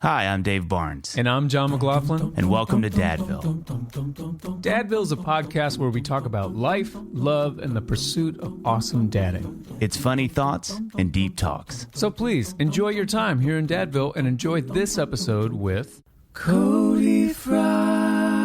Hi, I'm Dave Barnes. And I'm John McLaughlin. And welcome to Dadville. Dadville is a podcast where we talk about life, love, and the pursuit of awesome dadding. It's funny thoughts and deep talks. So please, enjoy your time here in Dadville and enjoy this episode with Cody Fry.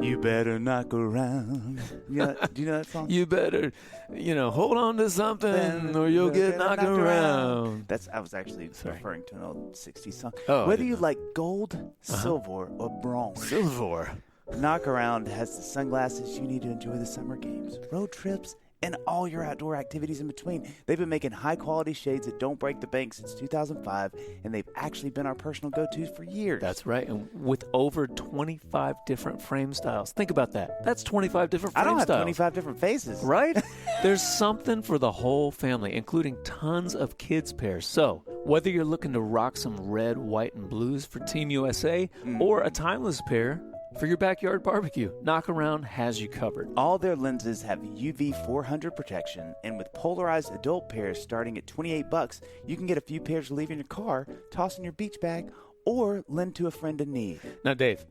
You better knock around. Yeah, do you know that song? You better, hold on to something or you'll get knocked around. I was actually referring to an old 60s song. Oh, Whether you like gold, silver, or bronze. Silver. Knock Around has the sunglasses you need to enjoy the summer games, road trips, and all your outdoor activities in between. They've been making high-quality shades that don't break the bank since 2005, and they've actually been our personal go-tos for years. That's right, and with over 25 different frame styles. Think about that. That's 25 different frame styles. I don't have 25 different faces. Right? There's something for the whole family, including tons of kids' pairs. So, whether you're looking to rock some red, white, and blues for Team USA or a timeless pair for your backyard barbecue, Knock Around has you covered. All their lenses have UV 400 protection, and with polarized adult pairs starting at $28, you can get a few pairs to leave in your car, toss in your beach bag, or lend to a friend in need. Now, Dave,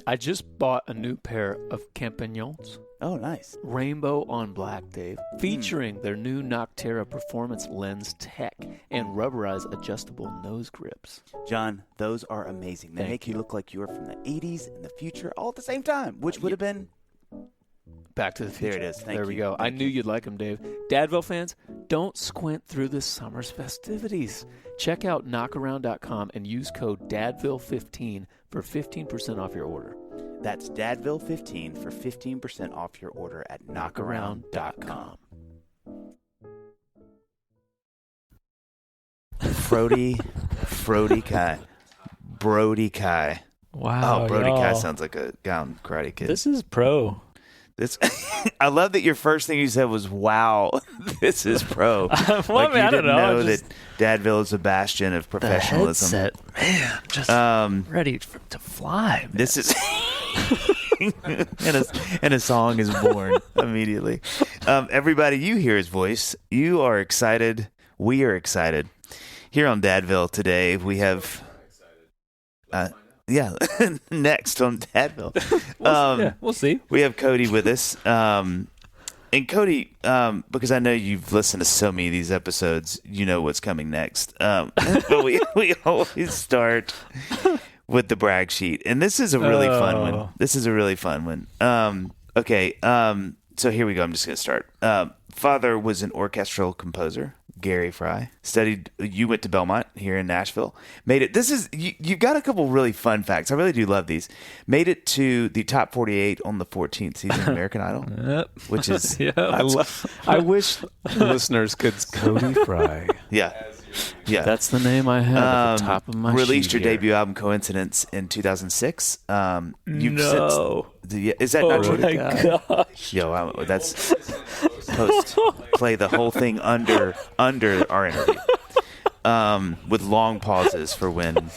I just bought a new pair of Campagnons. Oh, nice. Rainbow on black, Dave, featuring their new Noctera Performance Lens Tech and rubberized adjustable nose grips. John, those are amazing. They make you look like you were from the 80s and the future all at the same time, which would have been Back to the Future. There it is. There we go. I knew you'd like them, Dave. Dadville fans, don't squint through this summer's festivities. Check out knockaround.com and use code DADVILLE15 for 15% off your order. That's Dadville15 for 15% off your order at knockaround.com. Frody Kai. Brody Kai. Wow. Oh, Brody y'all. Kai sounds like a guy on Karate Kid. This is pro. I love that your first thing you said was, wow, this is pro. Well, like I you don't didn't know. that Dadville is a bastion of professionalism. The headset, man, just ready to fly. Man. This is... and a song is born immediately. Everybody, you hear his voice. You are excited. We are excited. Here on Dadville today, we have... next on Dadville. We'll see. We have Cody with us. And Cody, because I know you've listened to so many of these episodes, you know what's coming next. But we always start with the brag sheet. And this is a really fun one. Okay. So here we go. I'm just going to start. Father was an orchestral composer, Gary Fry. You went to Belmont here in Nashville. Made it. You've got a couple really fun facts. I really do love these. Made it to the top 48 on the 14th season of American Idol, which is I wish listeners could Cody Fry. Yeah. That's the name I have at the top of my sheet. Released your here. debut album, Coincidence, in 2006. No. Is that not true? Oh my gosh. Yo, that's post. Play the whole thing under our interview, with long pauses for when.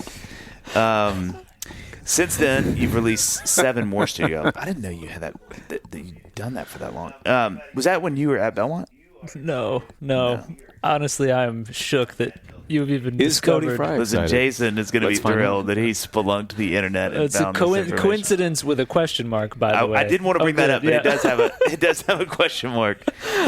Since then, you've released 7 more studio albums. I didn't know you had that you'd done that for that long. Was that when you were at Belmont? No. Honestly, I'm shook that you've even Is discovered. Cody Fry Listen, excited? Jason is going to be thrilled that he spelunked the internet and It's a found this information. coincidence with a question mark, by the way. I didn't want to bring that up, but yeah. it does have a question mark.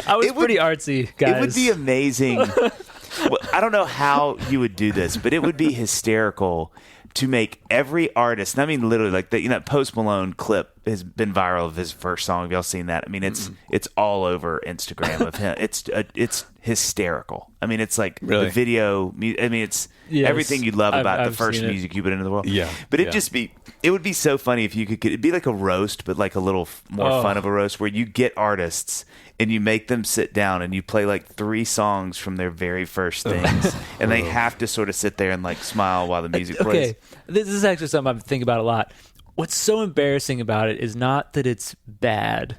I was pretty artsy, guys. It would be amazing. Well, I don't know how you would do this, but it would be hysterical to make every artist. And I mean, literally, like that Post Malone clip has been viral of his first song. Have y'all seen that? I mean, it's all over Instagram of him. It's hysterical. I mean, it's like the video. I mean, it's everything you love about the first music you put into the world. Yeah, but it would be so funny if you could. It'd be like a roast, but like a little more fun of a roast, where you get artists and you make them sit down and you play like 3 songs from their very first things, and they have to sort of sit there and like smile while the music plays. Okay, this is actually something I'm thinking about a lot. What's so embarrassing about it is not that it's bad.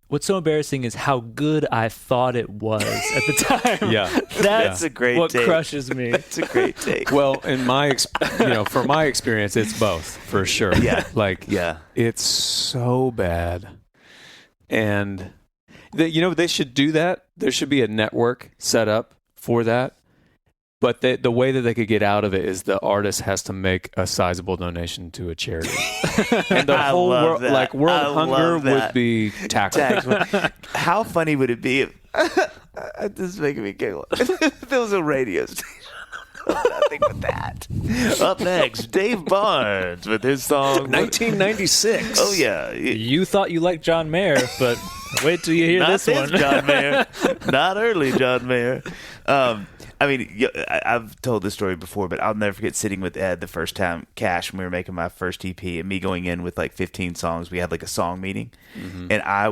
What's so embarrassing is how good I thought it was at the time. Yeah. That's a great what take. crushes me. That's a great take. Well, in my, for my experience, it's both for sure. Yeah. It's so bad, and They should do that. There should be a network set up for that. But the way that they could get out of it is the artist has to make a sizable donation to a charity. And the whole world, like world hunger would be tackled. How funny would it be if this is making me giggle. If there was a radio station. Nothing but that. Up next, Dave Barnes with his song 1996. Oh yeah. You thought you liked John Mayer, but wait till you hear Not this one. John Mayer. Not early John Mayer. I mean, I've told this story before, but I'll never forget sitting with Ed the first time, Cash, when we were making my first EP, and me going in with like 15 songs. We had like a song meeting, and I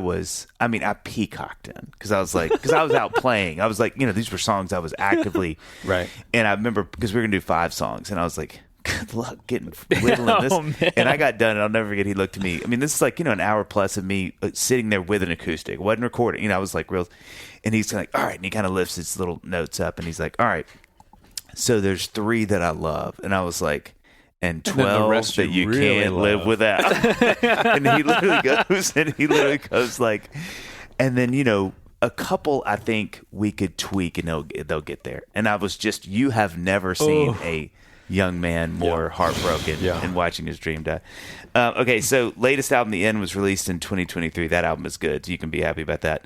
peacocked in because I was out playing. I was like, these were songs I was actively right. And I remember because we were gonna do 5 songs, and I was like, good luck whittling this. Man. And I got done, and I'll never forget. He looked at me. I mean, this is like an hour plus of me sitting there with an acoustic. It wasn't recording. I was like real. And he's like, all right. And he kind of lifts his little notes up, and he's like, all right. So there's 3 that I love, and I was like, and 12 that you really can't love. live without. And he literally goes like, and then a couple I think we could tweak, and they'll get there. And I was just, you have never seen a young man more heartbroken in watching his dream die. Okay, so latest album, The End, was released in 2023. That album is good, so you can be happy about that.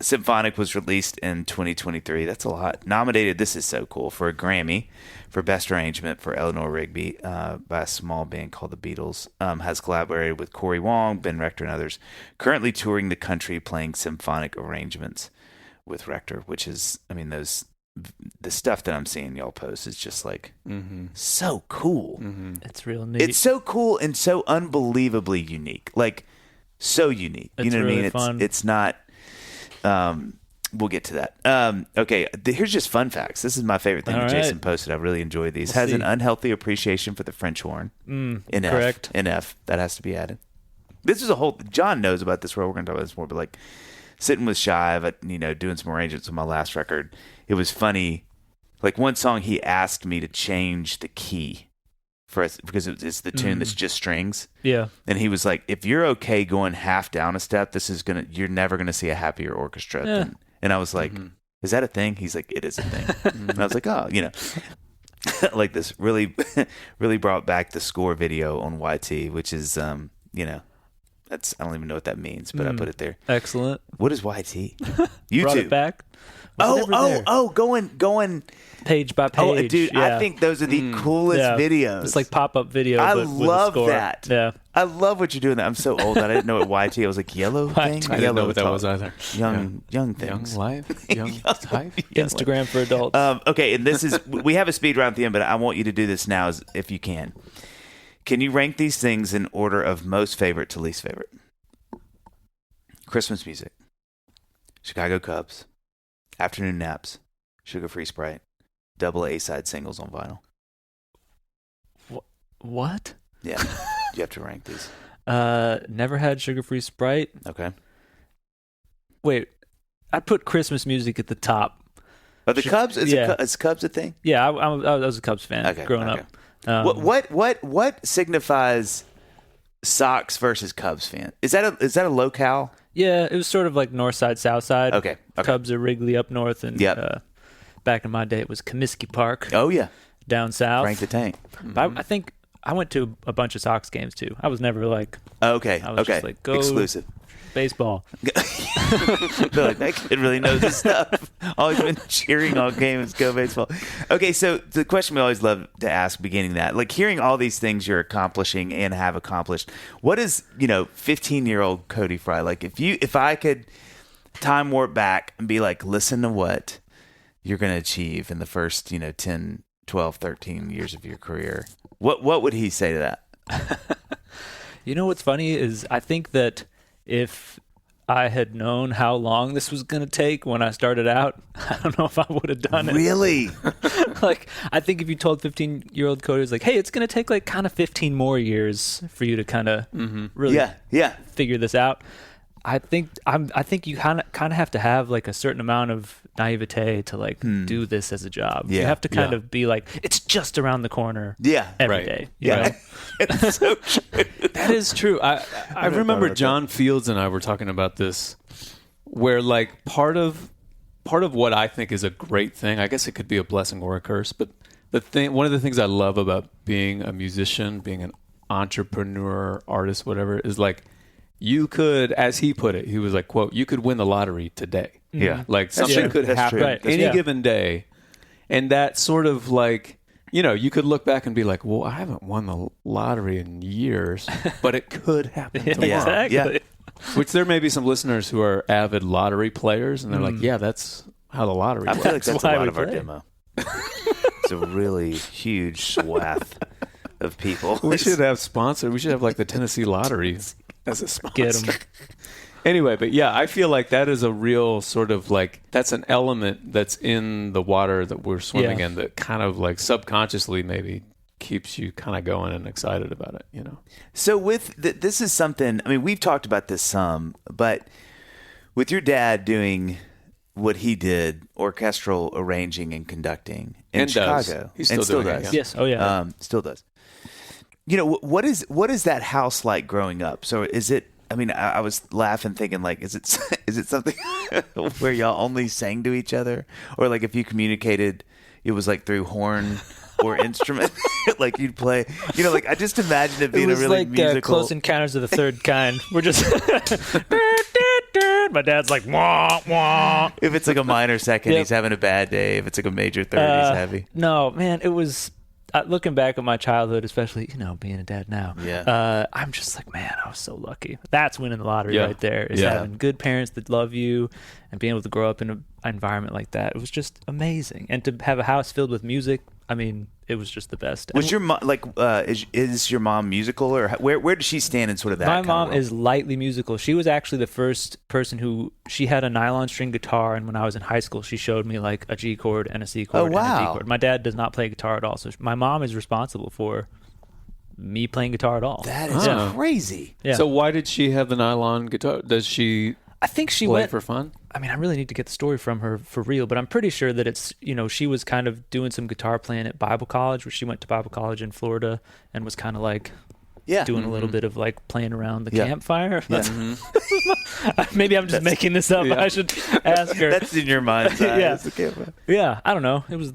Symphonic was released in 2023. That's a lot. Nominated, this is so cool, for a Grammy for Best Arrangement for Eleanor Rigby by a small band called The Beatles. Has collaborated with Corey Wong, Ben Rector, and others. Currently touring the country playing symphonic arrangements with Rector, which is, the stuff that I'm seeing y'all post is just like so cool. It's real neat. It's so cool and so unbelievably unique. Like, so unique. It's what really I mean? fun. It's not. We'll get to that. Okay, here's just fun facts. This is my favorite thing that Jason posted. I really enjoyed these. Has an unhealthy appreciation for the French horn. NF. Correct. NF. That has to be added. This is a whole. John knows about this. We're going to talk about this more, but like sitting with Shive, doing some arrangements on my last record. It was funny. Like one song, he asked me to change the key for us because it's the tune that's just strings. Yeah. And he was like, "If you're okay going half down a step, you're never gonna see a happier orchestra." Yeah. And I was like, "Is that a thing?" He's like, "It is a thing." And I was like, "Oh, like this really, really brought back the score video on YT, which is, that's I don't even know what that means, but I put it there. Excellent. What is YT? YouTube. Brought it back. Was it ever there? Going page by page. Oh, dude, yeah. I think those are the coolest videos. It's like pop-up video. I but with love a score. that. Yeah. I love what you're doing. I'm so old that I didn't know what YT. I was like, yellow thing? I didn't know what that was either. Young things. Young life? Young type? Instagram for adults. Okay, and this is, we have a speed round at the end, but I want you to do this now if you can. Can you rank these things in order of most favorite to least favorite? Christmas music, Chicago Cubs, afternoon naps, sugar-free Sprite, double A-side singles on vinyl. What? Yeah, you have to rank these. Never had sugar-free Sprite. Okay. Wait, I put Christmas music at the top. Are the Cubs? Is Cubs a thing? Yeah, I was a Cubs fan growing up. What signifies Sox versus Cubs fan? Is that a locale? Yeah, it was sort of like north side, south side. Okay. Cubs are Wrigley up north, and back in my day it was Comiskey Park. Oh yeah, down south. Frank the Tank. But I think I went to a bunch of Sox games too. I was never like. Okay. I was just like, go exclusive. Baseball. They're like, that kid really knows his stuff. Always been cheering all games. Go baseball. Okay, so the question we always love to ask beginning that, like hearing all these things you're accomplishing and have accomplished, what is 15-year-old Cody Fry like? If I could time warp back and be like, listen to what you're going to achieve in the first 10, 12, 13 years of your career, what would he say to that? What's funny is I think that if I had known how long this was going to take when I started out, I don't know if I would have done it. Really? Like, I think if you told 15-year-old Cody, like, hey, it's going to take like kind of 15 more years for you to kind of really figure this out. I think you kind of have to have like a certain amount of naivete to like do this as a job. Yeah. You have to kind of be like, it's just around the corner. Every day. You know? It's so true. That is true. I remember John Fields and I were talking about this where like part of what I think is a great thing, I guess it could be a blessing or a curse, but one of the things I love about being a musician, being an entrepreneur, artist, whatever, is like you could, as he put it, he was like, quote, you could win the lottery today. Yeah. Like something could happen any given day. And that sort of like, you know, you could look back and be like, well, I haven't won the lottery in years, but it could happen tomorrow. Exactly. Yeah. Which there may be some listeners who are avid lottery players, and they're like, yeah, that's how the lottery I works. feel like that's a why lot we of our play. demo. It's a really huge swath of people. We should have sponsored. We should have like the Tennessee Lottery as a sponsor. Get 'em. Anyway, but yeah, I feel like that is a real sort of like, that's an element that's in the water that we're swimming in that kind of like subconsciously maybe keeps you kind of going and excited about it, you know? So with this is something, I mean, we've talked about this some, but with your dad doing what he did, orchestral arranging and conducting in And does. Chicago. He's still and still doing it, does. yeah. Yes. Oh yeah. Still does. You know, what is that house like growing up? So is it, I mean, I was laughing thinking like, is it something where y'all only sang to each other? Or like if you communicated, it was like through horn or instrument, like you'd play, you know, like I just imagine it being it was a really like musical. Close Encounters of the Third Kind. We're just my dad's like wah wah. If it's like a minor second, Yep. he's having a bad day. If it's like a major third, he's heavy. No, man, it was looking back at my childhood, especially, you know, being a dad now. Yeah. I'm just like, man, I was so lucky. That's winning the lottery Yeah. right there. Is Yeah. having good parents that love you and being able to grow up in an environment like that. It was just amazing. And to have a house filled with music, I mean, it was just the best. Was And your mom like? Is your mom musical, or where does she stand in sort of that? my kind of mom world? is lightly musical. She was actually the first person who, she had a nylon string guitar, and when I was in high school, she showed me like a G chord and a C chord Oh, and a D wow. chord. My dad does not play guitar at all, so my mom is responsible for me playing guitar at all. That is Oh. crazy. Yeah. So why did she have the nylon guitar? Does she I think she play went for fun? I mean, I really need to get the story from her for real, but I'm pretty sure that it's, you know, she was kind of doing some guitar playing at Bible college, where she went to Bible college in Florida and was kind of like Yeah. doing a little bit of like playing around the Yeah. campfire. Yeah. Maybe I'm just making this up. Yeah. I should ask her. That's in your mind's eye. Yeah. It's the camera. Yeah, I don't know. It was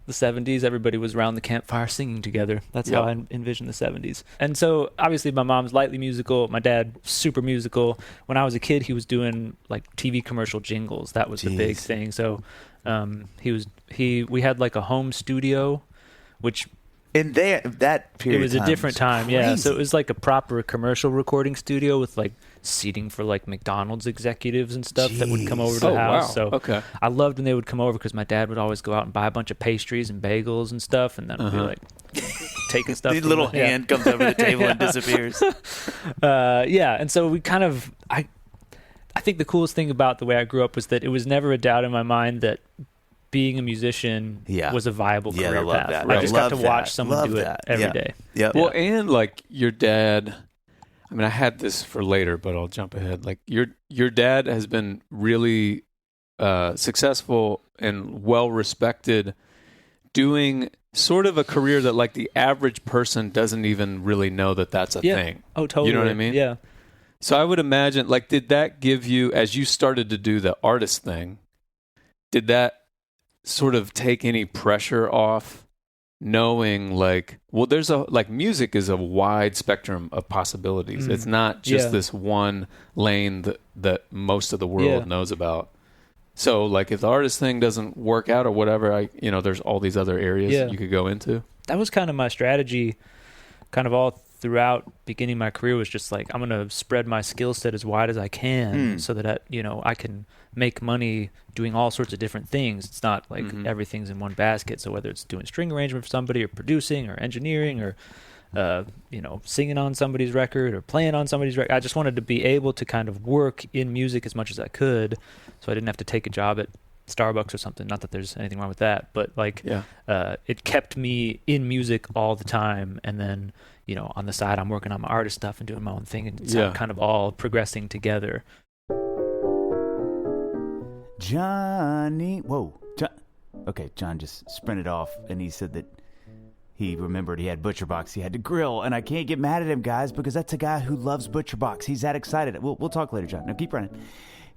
the 70s. Everybody was around the campfire singing together. That's how I envision the 70s. And so obviously my mom's lightly musical. My dad, super musical. When I was a kid, he was doing like TV commercial jingles. That was the big Jeez. thing. So we had like a home studio, which In that period, it was of a time different time. Yeah. So crazy. it was like a proper commercial recording studio with like seating for like McDonald's executives and stuff that would come over to Oh, the house. wow. So Okay. I loved when they would come over because my dad would always go out and buy a bunch of pastries and bagels and stuff, and then I'd be like taking stuff. The from little the- yeah. hand comes over the table and disappears. Yeah, and so we kind of I think the coolest thing about the way I grew up was that it was never a doubt in my mind that being a musician Yeah. was a viable Yeah, I career love path. that. I Right. just got Love to watch that. someone Love do it that. every Yeah. day. Yep. Well, and like your dad, I mean, I had this for later, but I'll jump ahead. Like your dad has been really successful and well respected, doing sort of a career that like the average person doesn't even really know that that's a Yeah. thing. Oh, totally. You know what I mean? Yeah. So I would imagine, like, did that give you, as you started to do the artist thing, did that sort of take any pressure off, knowing like, well, there's a, like, music is a wide spectrum of possibilities. It's not just Yeah. this one lane that most of the world knows about. So like if the artist thing doesn't work out or whatever, there's all these other areas that you could go into. That was kind of my strategy, kind of all throughout beginning my career, was just like, I'm going to spread my skill set as wide as I can so that, I can make money doing all sorts of different things. It's not like everything's in one basket. So whether it's doing string arrangement for somebody or producing or engineering or, singing on somebody's record or playing on somebody's record, I just wanted to be able to kind of work in music as much as I could. So I didn't have to take a job at Starbucks or something. Not that there's anything wrong with that, but like, it kept me in music all the time. And then, on the side, I'm working on my artist stuff and doing my own thing, and it's kind of all progressing together. Johnny, whoa. Okay, John just sprinted off, and he said that he remembered he had ButcherBox he had to grill, and I can't get mad at him, guys, because that's a guy who loves ButcherBox. He's that excited. We'll talk later, John. No, keep running.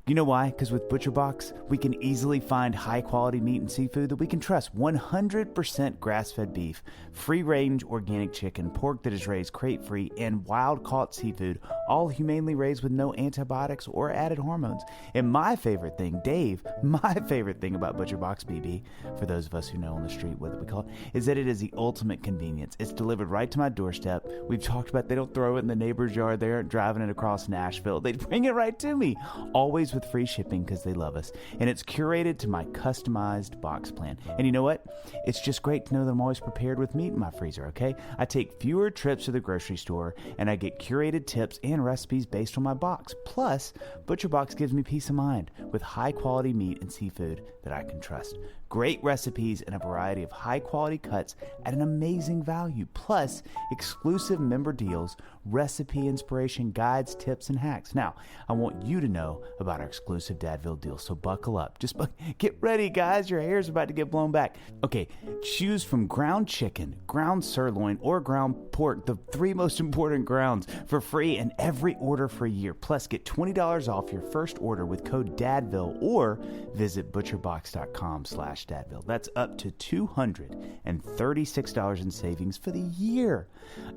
You know why? Because with ButcherBox, we can easily find high-quality meat and seafood that we can trust. 100% grass-fed beef, free-range organic chicken, pork that is raised crate-free, and wild-caught seafood, all humanely raised with no antibiotics or added hormones. And my favorite thing, Dave, my favorite thing about ButcherBox, BB, for those of us who know on the street what we call it, is that it is the ultimate convenience. It's delivered right to my doorstep. We've talked about they don't throw it in the neighbor's yard. They aren't driving it across Nashville. They bring it right to me. Always with free shipping because they love us. And it's curated to my customized box plan. And you know what? It's just great to know that I'm always prepared with meat in my freezer, okay? I take fewer trips to the grocery store, and I get curated tips and recipes based on my box. Plus, ButcherBox gives me peace of mind with high-quality meat and seafood that I can trust. Great recipes and a variety of high-quality cuts at an amazing value. Plus, exclusive member deals, recipe inspiration, guides, tips, and hacks. Now, I want you to know about our exclusive Dadville deal, so buckle up. Just get ready, guys. Your hair's about to get blown back. Okay, choose from ground chicken, ground sirloin, or ground pork, the 3 most important grounds, for free in every order for a year. Plus, get $20 off your first order with code DADVILLE or visit butcherbox.com/Dadville. That's up to $236 in savings for the year.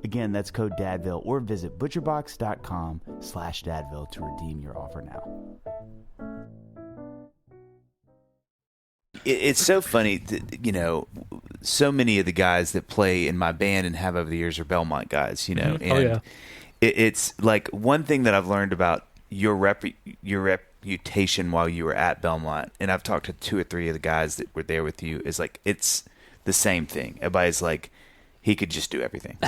Again, that's code DADVILLE or visit butcherbox.com/Dadville to redeem your offer now. It's so funny that, so many of the guys that play in my band and have over the years are Belmont guys, and it's like one thing that I've learned about your reputation while you were at Belmont, and I've talked to 2 or 3 of the guys that were there with you, is like it's the same thing. Everybody's like, he could just do everything.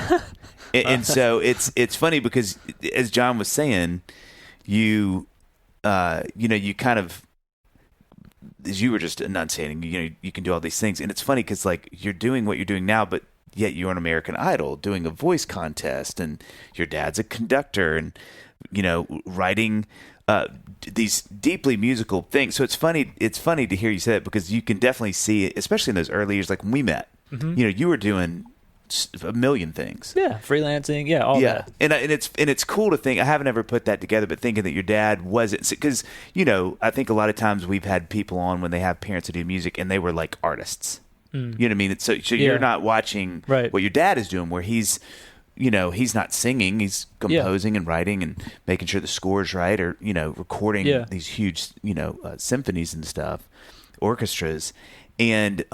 and so it's funny because, as John was saying, you kind of, as you were just enunciating, you can do all these things, and it's funny because like you're doing what you're doing now, but yet you're on American Idol doing a voice contest, and your dad's a conductor, and writing these deeply musical things. So it's funny to hear you say it, because you can definitely see it, especially in those early years, like when we met. Mm-hmm. You were doing a million things. Yeah, freelancing, all that. And it's cool to think. I haven't ever put that together, but thinking that your dad wasn't, because I think a lot of times we've had people on when they have parents that do music and they were like artists. You know what I mean? So you're not watching what your dad is doing, where he's not singing, he's composing and writing and making sure the score's right, or recording these huge symphonies and stuff, orchestras. And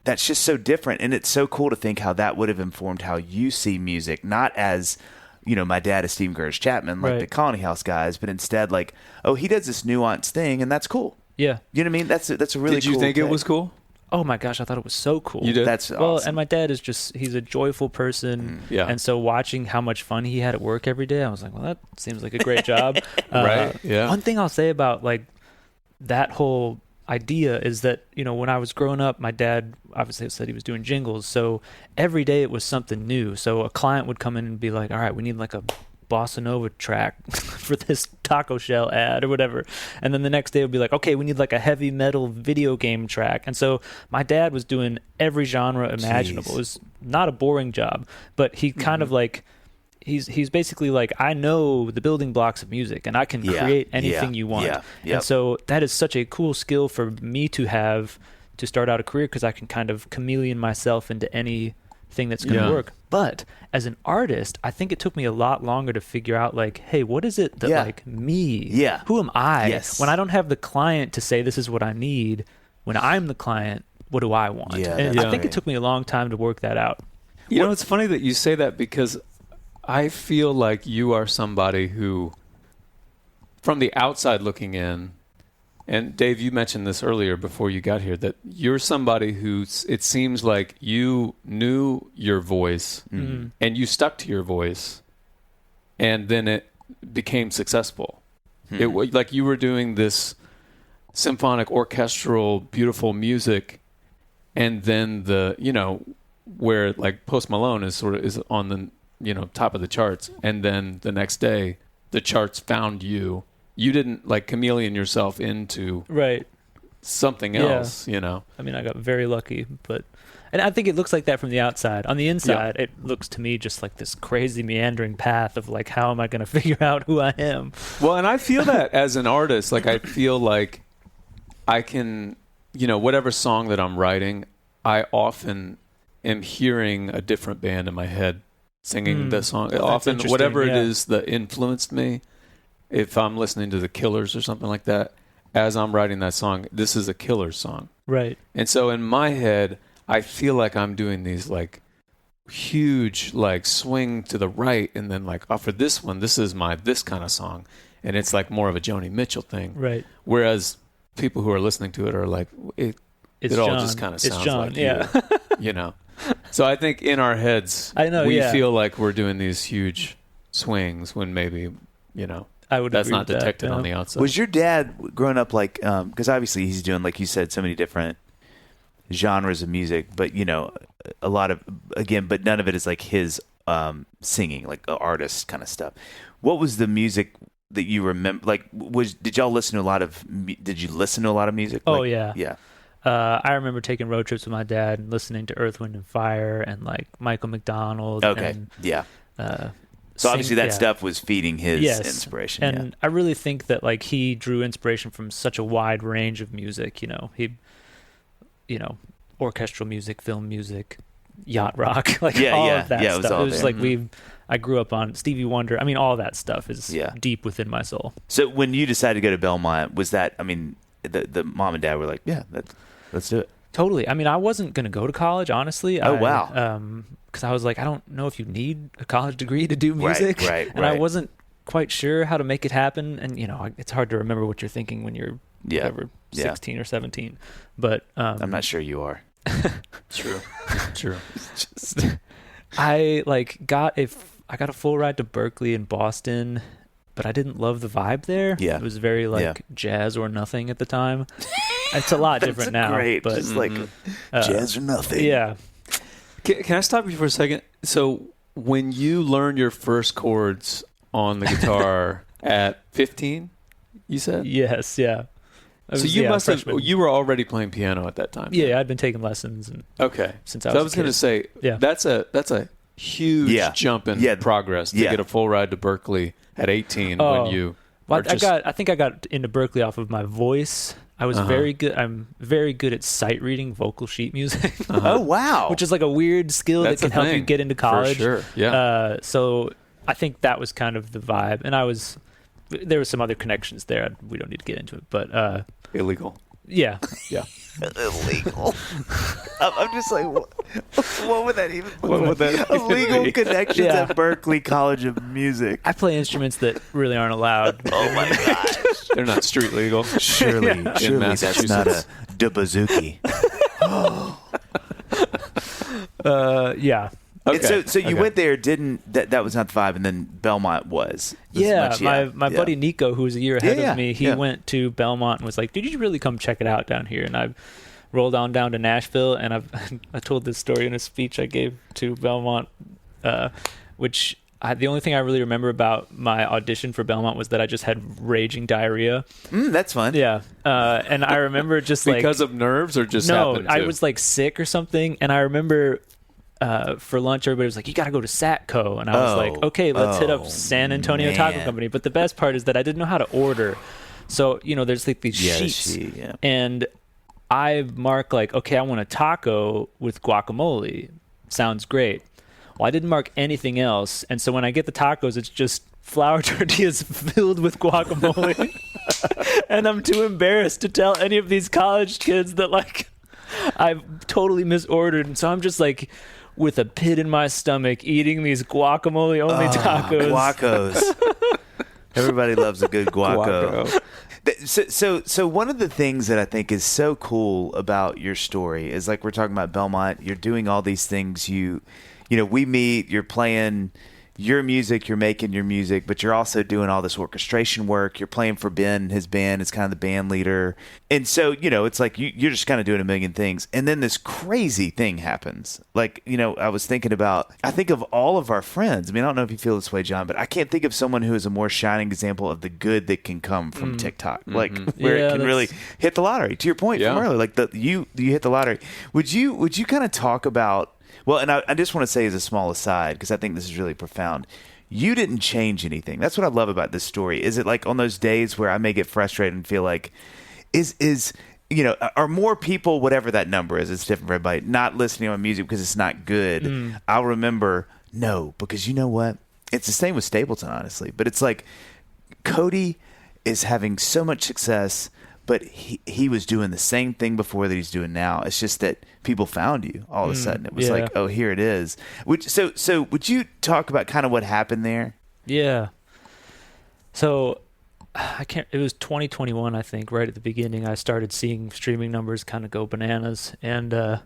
that's just so different, and it's so cool to think how that would have informed how you see music, not as my dad is Stephen Curtis Chapman, like the Colony House guys, but instead like, oh, he does this nuanced thing, and that's cool. Yeah, you know what I mean? That's a really. Did you cool think thing. It was cool? Oh my gosh, I thought it was so cool. You did? That's well, awesome. And my dad is he's a joyful person. Yeah. And so watching how much fun he had at work every day, I was like, well, that seems like a great job. Right. Yeah. One thing I'll say about like that whole idea is that, when I was growing up, my dad obviously said he was doing jingles. So every day it was something new. So a client would come in and be like, all right, we need like a bossa nova track for this taco shell ad or whatever, and then the next day would be like, okay, we need like a heavy metal video game track. And so my dad was doing every genre imaginable. Jeez. It was not a boring job, but he kind of like he's basically like, I know the building blocks of music and I can create anything you want. And so that is such a cool skill for me to have to start out a career, because I can kind of chameleon myself into anything that's going to work. But as an artist, I think it took me a lot longer to figure out like, hey, what is it that like me? Yeah. Who am I? Yes. When I don't have the client to say this is what I need, when I'm the client, what do I want? Yeah, and I think it took me a long time to work that out. It's funny that you say that, because I feel like you are somebody who, from the outside looking in, and Dave, you mentioned this earlier before you got here, that you're somebody who, it seems like you knew your voice and you stuck to your voice, and then it became successable. It was like you were doing this symphonic, orchestral, beautiful music, and then where like Post Malone is on the top of the charts, and then the next day the charts found you. You didn't like chameleon yourself into something else, you know. I mean, I got very lucky, and I think it looks like that from the outside. On the inside, it looks to me just like this crazy meandering path of like, how am I going to figure out who I am? Well, and I feel that as an artist, like I feel like I can, you know, whatever song that I'm writing, I often am hearing a different band in my head singing the song. Often, whatever it is that influenced me, if I'm listening to the Killers or something like that, as I'm writing that song, this is a Killers song. Right. And so in my head, I feel like I'm doing these like huge like swing to the right, and then like, oh, for this one, this is my this kind of song, and it's like more of a Joni Mitchell thing. Right. Whereas people who are listening to it are like, it all just kind of sounds like you, you know. So I think in our heads, we feel like we're doing these huge swings when maybe, you know, that's not detected on the outside. Was your dad growing up like, because obviously he's doing, like you said, so many different genres of music, but you know, a lot of, again, but none of it is like his singing, like artist kind of stuff. What was the music that you remember? Like, did you listen to a lot of music? Oh, like, yeah. Yeah. I remember taking road trips with my dad and listening to Earth, Wind and Fire and like Michael McDonald. Okay. And, yeah. So obviously that stuff was feeding his inspiration. And I really think that like he drew inspiration from such a wide range of music. You know, orchestral music, film music, yacht rock, like all of that stuff. It was like I grew up on Stevie Wonder. I mean, all that stuff is deep within my soul. So when you decided to go to Belmont, was that, I mean, the mom and dad were like, yeah, let's do it. Totally. I mean, I wasn't going to go to college, honestly. Wow. Because I was like, I don't know if you need a college degree to do music. Right. I wasn't quite sure how to make it happen. And, you know, it's hard to remember what you're thinking when you're 16 or 17. But I'm not sure you are. True. I got a full ride to Berkeley and Boston, but I didn't love the vibe there. Yeah. It was very jazz or nothing at the time. It's a lot different now. Great. But just like jazz or nothing. Yeah. Can I stop you for a second? So when you learned your first chords on the guitar at 15, you said? Yes, yeah. So you must freshman. You were already playing piano at that time. Yeah, I'd been taking lessons. Since I was going to say, that's a huge jump in progress to get a full ride to Berkeley at 18 when you. Well, I think I got into Berkeley off of my voice. I was very good. I'm very good at sight reading vocal sheet music. Oh wow! Which is like a weird skill that can help you get into college. For sure. Yeah. So I think that was kind of the vibe, and there was some other connections there. We don't need to get into it, but illegal. Yeah. Illegal. I'm just like, what would that even? What would that illegal connections at Berkeley College of Music? I play instruments that really aren't allowed. Oh my gosh! They're not street legal. Surely that's not a dubazooki. Yeah. Okay. And so you went there, that was not the vibe, and then Belmont was. My buddy Nico, who was a year ahead of me, he went to Belmont and was like, "Did you really come check it out down here?" And I rolled on down to Nashville, and I told this story in a speech I gave to Belmont, which the only thing I really remember about my audition for Belmont was that I just had raging diarrhea. That's fun. Yeah. And I remember just because of nerves or just happened to? I was like sick or something, and I remember for lunch, everybody was like, "You got to go to Satco," and I was like, "Okay, let's hit up San Antonio Taco Company." But the best part is that I didn't know how to order, so there's like these sheets, and I mark like, "Okay, I want a taco with guacamole." Sounds great. Well, I didn't mark anything else, and so when I get the tacos, it's just flour tortillas filled with guacamole, and I'm too embarrassed to tell any of these college kids that like I've totally misordered, and so I'm just like, with a pit in my stomach, eating these guacamole-only tacos. Guacos. Everybody loves a good guaco. So one of the things that I think is so cool about your story is, like, we're talking about Belmont. You're doing all these things. We meet. You're playing. your music, you're making your music, but you're also doing all this orchestration work. You're playing for Ben, his band, is kind of the band leader. And so, it's like you're just kind of doing a million things. And then this crazy thing happens. Like, I think of all of our friends. I mean, I don't know if you feel this way, John, but I can't think of someone who is a more shining example of the good that can come from TikTok. Like, where it can really hit the lottery. To your point from earlier, like you hit the lottery. Would you kind of talk about, well, and I just want to say as a small aside, because I think this is really profound, you didn't change anything. That's what I love about this story. Is it like on those days where I may get frustrated and feel like, are more people, whatever that number is, it's different for everybody, not listening to my music because it's not good? I'll remember, no, because you know what? It's the same with Stapleton, honestly. But it's like Cody is having so much success, but he was doing the same thing before that he's doing now. It's just that people found you all of a sudden. It was like, oh, here it is. So would you talk about kind of what happened there? Yeah. So it was 2021, I think, right at the beginning, I started seeing streaming numbers kind of go bananas. And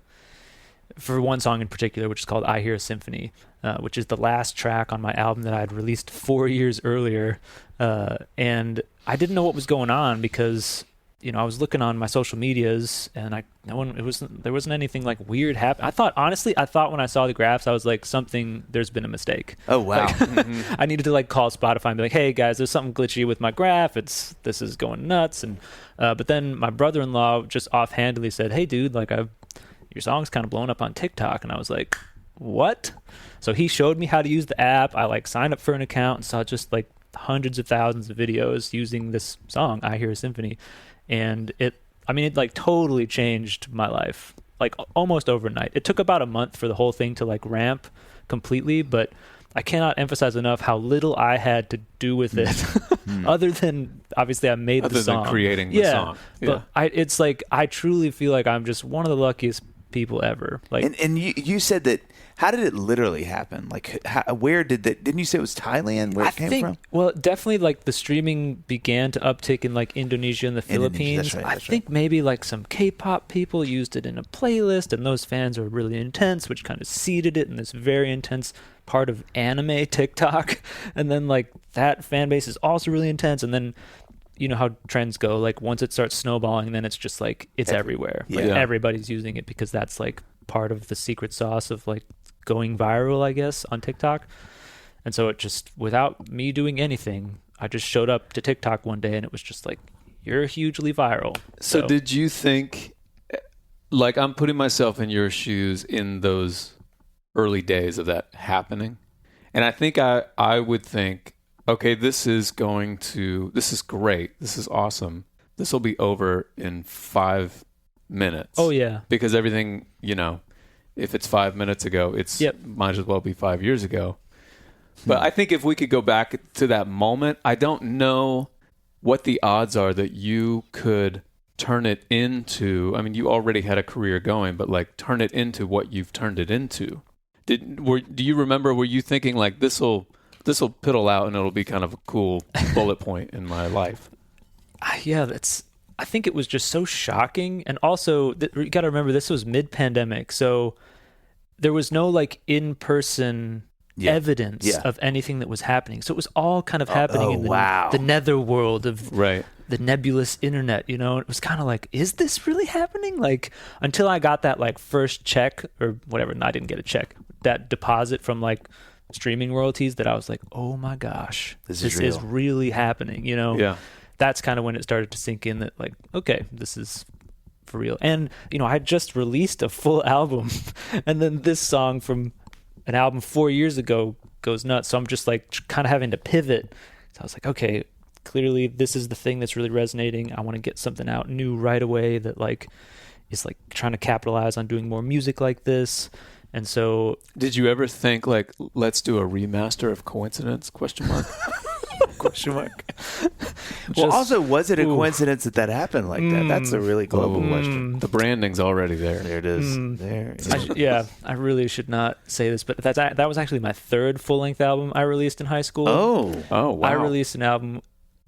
for one song in particular, which is called I Hear a Symphony, which is the last track on my album that I had released 4 years earlier. And I didn't know what was going on because I was looking on my social medias and there wasn't anything like weird happen. I thought when I saw the graphs, I was like, there's been a mistake. Oh, wow. Like, I needed to like call Spotify and be like, hey guys, there's something glitchy with my graph. This is going nuts. And, but then my brother-in-law just offhandedly said, hey dude, like your song's kind of blowing up on TikTok. And I was like, what? So he showed me how to use the app. I like signed up for an account and saw just like hundreds of thousands of videos using this song, I Hear a Symphony. And it like totally changed my life, like almost overnight. It took about a month for the whole thing to like ramp completely, but I cannot emphasize enough how little I had to do with it, other than obviously I made the song. Other than creating the song. Yeah. But it's like I truly feel like I'm just one of the luckiest people ever. Like, and you said that. How did it literally happen? Like, where didn't you say it was Thailand where it came from? Well, definitely like the streaming began to uptick in like Indonesia and the Philippines. That's I think maybe like some K-pop people used it in a playlist and those fans were really intense, which kind of seeded it in this very intense part of anime TikTok. And then like that fan base is also really intense. And then you know how trends go, like once it starts snowballing, then it's just like it's everywhere. Like everybody's using it because that's like part of the secret sauce of like going viral, I guess, on TikTok. And so it just, without me doing anything, I just showed up to TikTok one day and it was just like, you're hugely viral. So did you think, like, I'm putting myself in your shoes in those early days of that happening, and I think I would think, okay, this is great, this is awesome, this will be over in 5 minutes. Oh yeah, because everything, if it's 5 minutes ago, it's might as well be 5 years ago. But I think if we could go back to that moment, I don't know what the odds are that you could turn it into, I mean, you already had a career going, but like turn it into what you've turned it into. Do you remember, were you thinking like this'll piddle out and it'll be kind of a cool bullet point in my life? Yeah, I think it was just so shocking. And also, you got to remember, this was mid-pandemic, so there was no like in-person evidence of anything that was happening. So it was all kind of happening in the netherworld of the nebulous internet. It was kind of like, is this really happening? Like, until I got that like first check or whatever. No, I didn't get a check. That deposit from like streaming royalties, that I was like, oh my gosh, this is really happening. That's kind of when it started to sink in that like, okay, this is for real. And, I had just released a full album and then this song from an album 4 years ago goes nuts. So I'm just like kind of having to pivot. So I was like, okay, clearly this is the thing that's really resonating. I want to get something out new right away that like is like trying to capitalize on doing more music like this. And so, did you ever think like, let's do a remaster of Coincidence? ? Well, also, was it a coincidence that happened like that? That's a really global question. The branding's already there. There it is. I really should not say this, but that was actually my third full-length album I released in high school. Oh, wow. I released an album.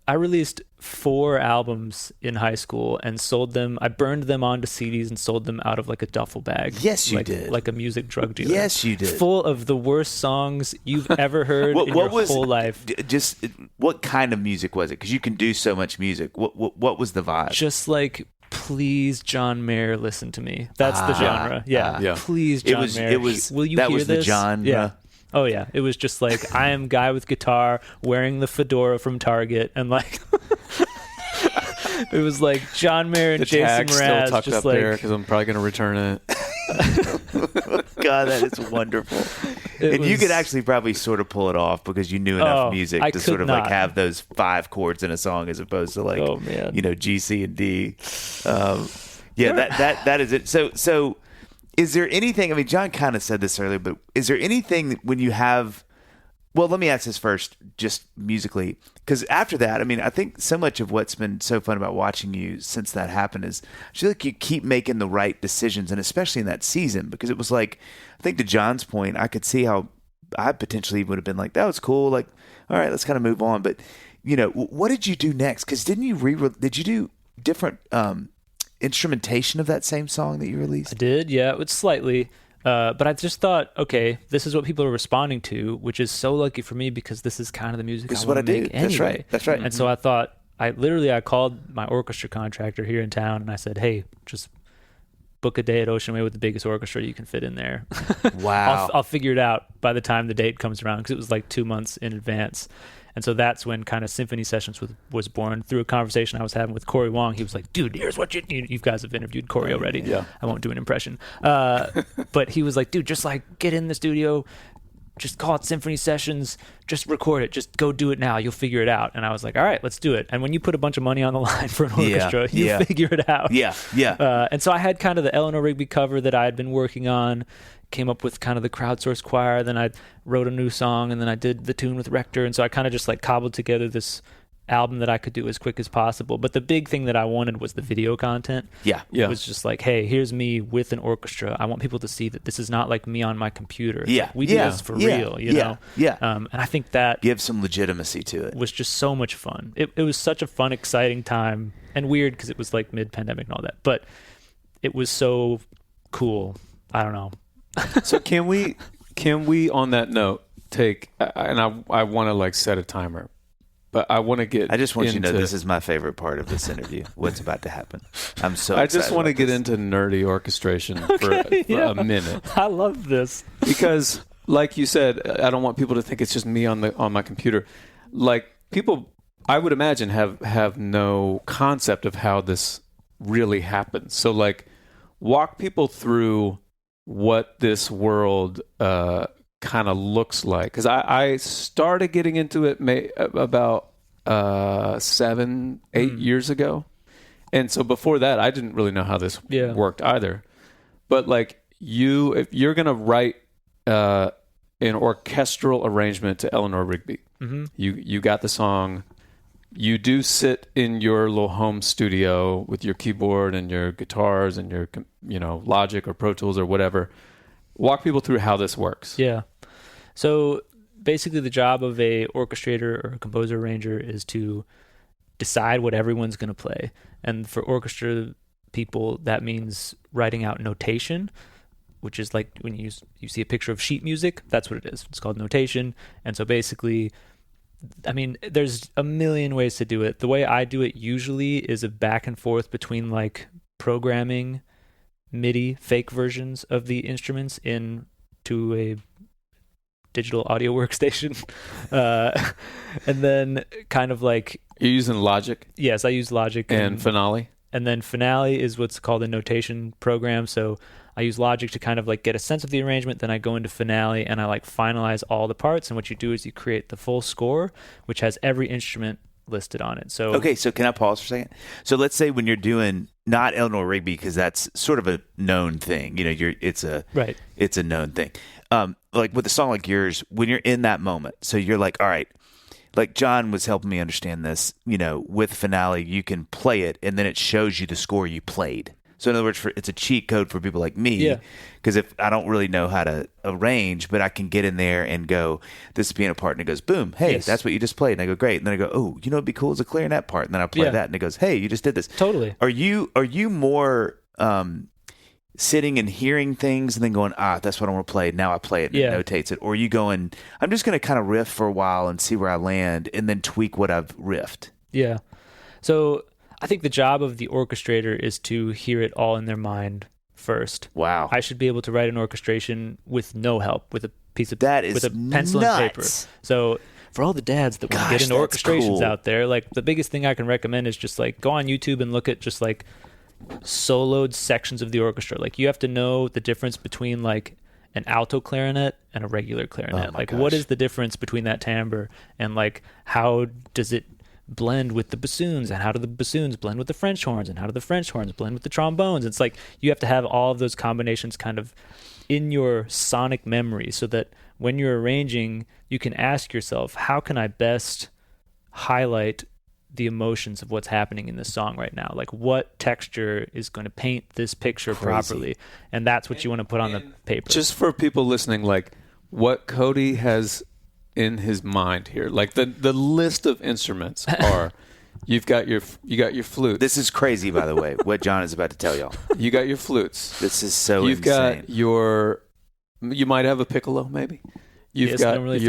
I released 4 albums in high school and sold them. I burned them onto CDs and sold them out of like a duffel bag. Yes, you did. Like a music drug dealer. Yes, you did. Full of the worst songs you've ever heard in your whole life. Just what kind of music was it? Because you can do so much music. What was the vibe? Just like, please, John Mayer, listen to me. That's the genre. Yeah. Please, John Mayer. Will you that hear was this? The genre. Yeah. Oh yeah, it was just like, I am guy with guitar wearing the fedora from Target, and like it was like John Mayer and the Jason tag's Mraz still tucked just up like there because I'm probably going to return it. God, that is wonderful. And you could actually probably sort of pull it off because you knew enough music to sort of like have those 5 chords in a song as opposed to like G, C, and D. That is it. So. Is there anything, I mean, John kind of said this earlier, but is there anything when you have, well, let me ask this first, just musically, because after that, I mean, I think so much of what's been so fun about watching you since that happened is I feel like you keep making the right decisions, and especially in that season, because it was like, I think to John's point, I could see how I potentially would have been like, that was cool, like, all right, let's kind of move on. But, what did you do next? Because did you do different instrumentation of that same song that you released? I did, yeah, it's slightly. But I just thought, okay, this is what people are responding to, which is so lucky for me because this is kind of the music I want to make anyway. That's right. And so I thought, I called my orchestra contractor here in town and I said, hey, just book a day at Ocean Way with the biggest orchestra you can fit in there. Wow. I'll figure it out by the time the date comes around because it was like 2 months in advance. And so that's when kind of Symphony Sessions was born through a conversation I was having with Corey Wong. He was like, dude, here's what you guys have interviewed Corey already. Yeah. I won't do an impression. But he was like, dude, just like get in the studio, just call it Symphony Sessions, just record it, just go do it now. You'll figure it out. And I was like, all right, let's do it. And when you put a bunch of money on the line for an orchestra, you figure it out. Yeah. And so I had kind of the Eleanor Rigby cover that I had been working on, came up with kind of the crowdsourced choir, then I wrote a new song, and then I did the tune with Rector, and so I kind of just like cobbled together this album that I could do as quick as possible. But the big thing that I wanted was the video content. It was just like, hey, here's me with an orchestra. I want people to see that this is not like me on my computer. Like, we do this for real, you know? And I think that give some legitimacy to it. Was just so much fun. It was such a fun, exciting time, and weird because it was like mid-pandemic and all that, but it was so cool. I don't know. So can we on that note take, and I want to like set a timer, but I want to get, I just want you to know this is my favorite part of this interview. What's about to happen. I'm so I excited just want to get into nerdy orchestration for a minute. I love this because like you said, I don't want people to think it's just me on my computer. Like people, I would imagine have no concept of how this really happens. So like walk people through what this world kind of looks like, because I started getting into it about 7-8 years ago, and so before that I didn't really know how this worked either. But like if you're gonna write an orchestral arrangement to Eleanor Rigby, you got the song. You do sit in your little home studio with your keyboard and your guitars and your, Logic or Pro Tools or whatever. Walk people through how this works. Yeah. So basically the job of a orchestrator or a composer arranger is to decide what everyone's going to play. And for orchestra people, that means writing out notation, which is like when you see a picture of sheet music, that's what it is. It's called notation. And so basically, I mean, there's a million ways to do it. The way I do it usually is a back and forth between like programming MIDI fake versions of the instruments into a digital audio workstation. And then kind of like... You're using Logic? Yes, I use Logic. And Finale? And then Finale is what's called a notation program. So I use Logic to kind of like get a sense of the arrangement. Then I go into Finale and I like finalize all the parts. And what you do is you create the full score, which has every instrument listed on it. So okay, so can I pause for a second? So let's say when you're doing not Eleanor Rigby, because that's sort of a known thing. It's a known thing. Like with a song like yours, when you're in that moment, so you're like, all right. Like John was helping me understand this, with Finale, you can play it and then it shows you the score you played. So in other words, it's a cheat code for people like me. Yeah. Because if I don't really know how to arrange, but I can get in there and go, this is piano part, and it goes, boom, hey, Yes. that's what you just played. And I go, great. And then I go, oh, you know what'd be cool is a clarinet part. And then I play Yeah. that, and it goes, hey, you just did this. Totally. Are you more sitting and hearing things and then going, that's what I want to play. Now I play it and it notates it. Or are you going, I'm just going to kind of riff for a while and see where I land and then tweak what I've riffed? Yeah. So I think the job of the orchestrator is to hear it all in their mind first. Wow. I should be able to write an orchestration with no help, with a piece of that is with a pencil nuts. and paper. So for all the dads that want to get into orchestrations out there, like the biggest thing I can recommend is just like go on YouTube and look at just like soloed sections of the orchestra. Like you have to know the difference between like an alto clarinet and a regular clarinet. Like what is the difference between that timbre, and like how does it blend with the bassoons, and how do the bassoons blend with the French horns, and how do the French horns blend with the trombones? It's like you have to have all of those combinations kind of in your sonic memory, so that when you're arranging, you can ask yourself, how can I best highlight the emotions of what's happening in this song right now? Like what texture is going to paint this picture properly? And that's what you want to put on the paper. Just for people listening, like what Cody has in his mind here, like the list of instruments are, you got your flute. This is crazy, by the way, what John is about to tell y'all. You got your flutes. This is so You've insane. got you might have a piccolo, maybe. You've got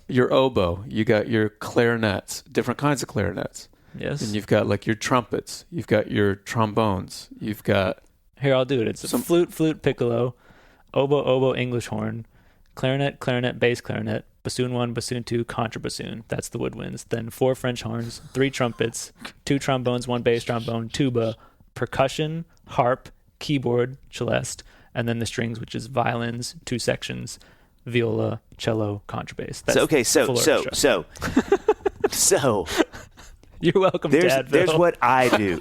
your oboe. You got your clarinets, different kinds of clarinets. Yes. And you've got like your trumpets. You've got your trombones. You've got... Here, I'll do it. It's a flute, piccolo, oboe, English horn, clarinet, bass clarinet, bassoon 1, bassoon 2, contrabassoon. That's the woodwinds. Then 4 French horns, 3 trumpets, 2 trombones, 1 bass trombone, tuba, percussion, harp, keyboard, celeste, and then the strings, which is violins, 2 sections, viola, cello, contrabass. That's So you're welcome, Dad. There's what I do.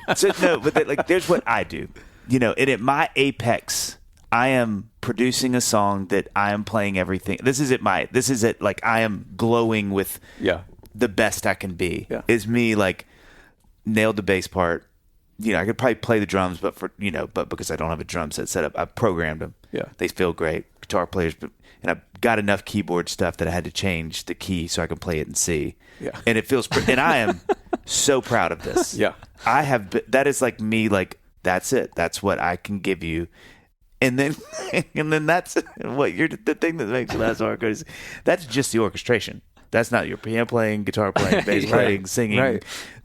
There's what I do. You know, and at my apex, I am producing a song that I am playing everything. This is like I am glowing with the best I can be. Yeah. Is me like nailed the bass part. You know, I could probably play the drums, but because I don't have a drum set set up, I programmed them. Yeah. They feel great. Guitar players, and I've got enough keyboard stuff that I had to change the key so I can play it in C. Yeah. And it feels, and I am so proud of this. Yeah. That is like me, like, that's it. That's what I can give you. And then that's what the thing that makes it last hard is that's just the orchestration. That's not your piano playing, guitar playing, bass playing, singing,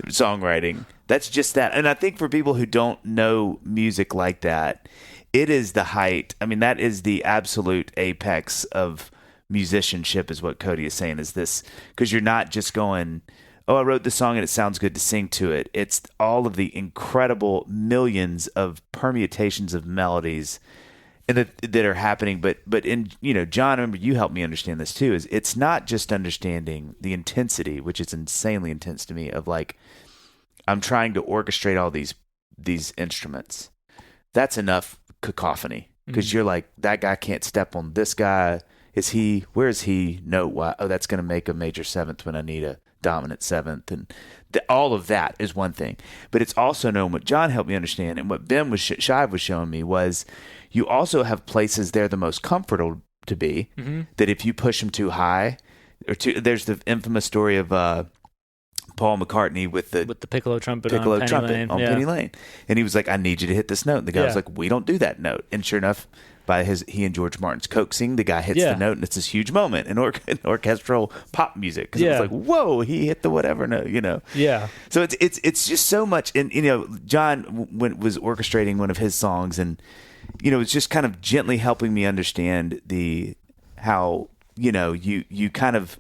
songwriting. That's just that. And I think for people who don't know music like that, it is the height. I mean, that is the absolute apex of musicianship is what Cody is saying is this. Because you're not just going, oh, I wrote this song and it sounds good to sing to it. It's all of the incredible millions of permutations of melodies and that are happening. But in, you know, John, I remember you helped me understand this too, is it's not just understanding the intensity, which is insanely intense to me, of like, I'm trying to orchestrate all these instruments. That's enough cacophony because you're like, that guy can't step on this guy. Where is he? No, why? Oh, that's going to make a major seventh when I need a dominant seventh. And all of that is one thing. But it's also knowing what John helped me understand and what Ben Shive was showing me was you also have places they're the most comfortable to be, that if you push them too high, there's the infamous story of Paul McCartney with the piccolo trumpet on Penny Lane. And he was like, I need you to hit this note. And the guy was like, we don't do that note. And sure enough, by he and George Martin's coaxing, the guy hits the note, and it's this huge moment in orchestral pop music. Because it was like, whoa, he hit the whatever note, you know? Yeah. So it's just so much. And, you know, John was orchestrating one of his songs, and, you know, it's just kind of gently helping me understand how, you know, you kind of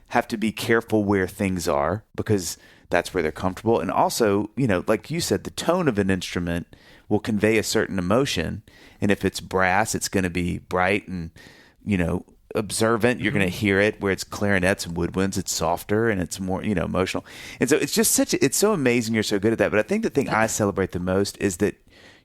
have to be careful where things are because that's where they're comfortable. And also, you know, like you said, the tone of an instrument will convey a certain emotion. And if it's brass, it's going to be bright and, you know, observant. You're going to hear it. Where it's clarinets and woodwinds, it's softer and it's more, you know, emotional. And so it's just it's so amazing you're so good at that. But I think the thing I celebrate the most is that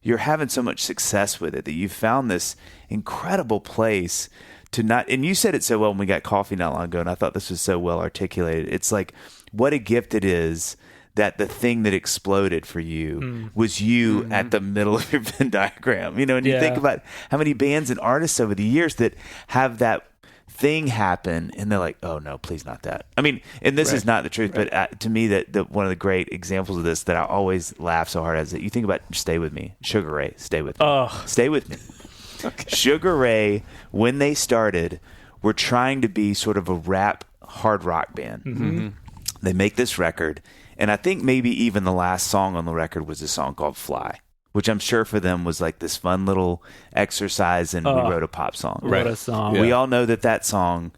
you're having so much success with it, that you've found this incredible place to not, and you said it so well when we got coffee not long ago, and I thought this was so well articulated. It's like what a gift it is that the thing that exploded for you was you at the middle of your Venn diagram. And you think about how many bands and artists over the years that have that thing happen and they're like, oh no, please not that. I mean, and this is not the truth, but to me that one of the great examples of this that I always laugh so hard at is that you think about Stay With Me, Sugar Ray, Stay With Me. Stay With Me. Okay. Sugar Ray, when they started, were trying to be sort of a rap hard rock band. Mm-hmm. They make this record, and I think maybe even the last song on the record was a song called Fly, which I'm sure for them was like this fun little exercise, and we wrote a pop song. What a song. We all know that song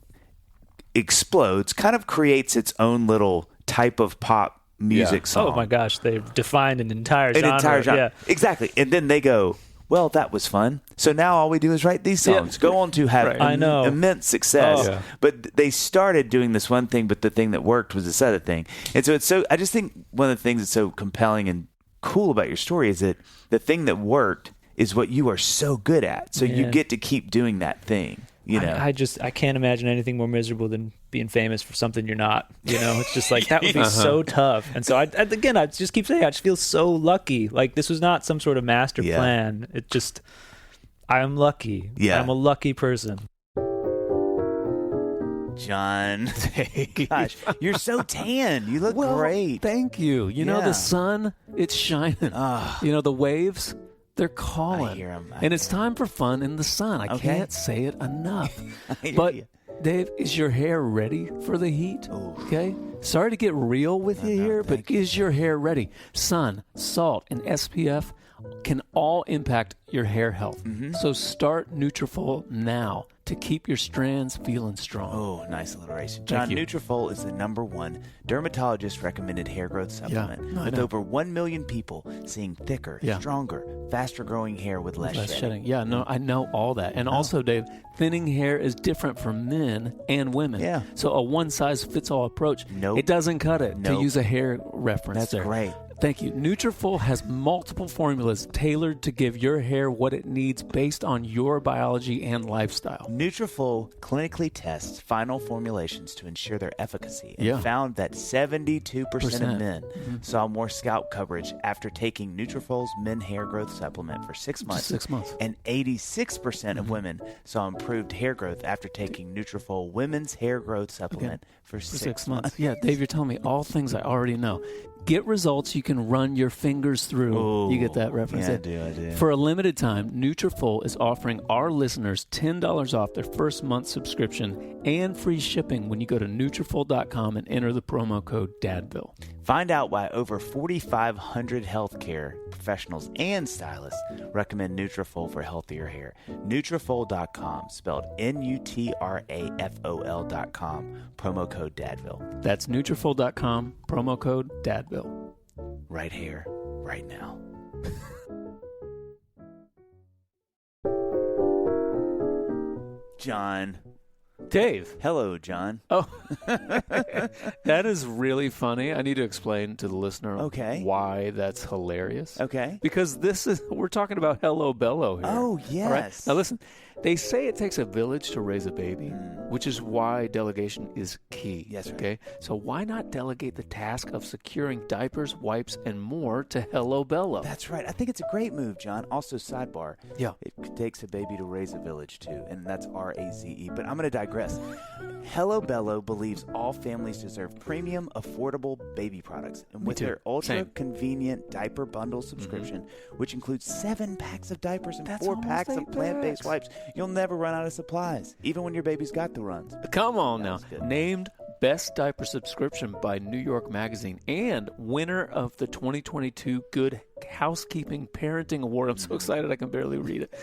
explodes, kind of creates its own little type of pop music song. Oh my gosh, they've defined an entire genre. Yeah. Exactly. And then they go, well, that was fun. So now all we do is write these songs. Go on to have immense success. But they started doing this one thing, but the thing that worked was this other thing. And so I just think one of the things that's so compelling and cool about your story is that the thing that worked is what you are so good at. So you get to keep doing that thing. I can't imagine anything more miserable than being famous for something you're not. It's just like that would be so tough. And so I just keep saying I just feel so lucky. Like this was not some sort of master plan. It just I'm lucky. Yeah, I'm a lucky person. John, gosh, you're so tan. You look great. Thank you. You know the sun, it's shining. The waves. They're calling. I hear 'em. And it's time for fun in the sun. I can't say it enough. But, Dave, is your hair ready for the heat? Ooh. Okay? Sorry to get real with you here, but is your hair ready? Sun, salt, and SPF can all impact your hair health. Mm-hmm. So start Nutrafol now to keep your strands feeling strong. Oh, nice alliteration. John, Nutrafol is the #1 dermatologist-recommended hair growth supplement with over 1 million people seeing thicker, stronger, faster-growing hair with less shedding. Yeah, no, I know all that. And also, Dave, thinning hair is different for men and women. Yeah. So a one-size-fits-all approach, it doesn't cut it to use a hair reference. That's great. Thank you. Nutrafol has multiple formulas tailored to give your hair what it needs based on your biology and lifestyle. Nutrafol clinically tests final formulations to ensure their efficacy and found that 72% of men saw more scalp coverage after taking Nutrafol's men hair growth supplement for 6 months. 6 months. And 86% of women saw improved hair growth after taking Nutrafol women's hair growth supplement for 6 months. Yeah, Dave, you're telling me all things I already know. Get results you can run your fingers through. Ooh, you get that reference? Yeah, I do. For a limited time, Nutrafol is offering our listeners $10 off their first month subscription and free shipping when you go to Nutrafol.com and enter the promo code DADVILLE. Find out why over 4,500 healthcare professionals and stylists recommend Nutrafol for healthier hair. Nutrafol.com, spelled Nutrafol.com, promo code DADVILLE. That's Nutrafol.com, promo code DADVILLE. Right here, right now. John. Dave. Hello, John. Oh, that is really funny. I need to explain to the listener why that's hilarious. Okay. Because we're talking about Hello Bello here. Oh, yes. All right? Now listen, they say it takes a village to raise a baby, which is why delegation is key. Yes, sir. Okay. So why not delegate the task of securing diapers, wipes, and more to Hello Bello? That's right. I think it's a great move, John. Also, sidebar. Yeah. It takes a baby to raise a village, too, and that's RAZE. But I'm going to digress. Hello Bello believes all families deserve premium, affordable baby products. And with their ultra-convenient diaper bundle subscription, which includes 7 packs of diapers and 4 packs of plant-based wipes, you'll never run out of supplies, even when your baby's got the runs. Come on now. Named Best Diaper Subscription by New York Magazine and winner of the 2022 Good Housekeeping Parenting Award. I'm so excited I can barely read it.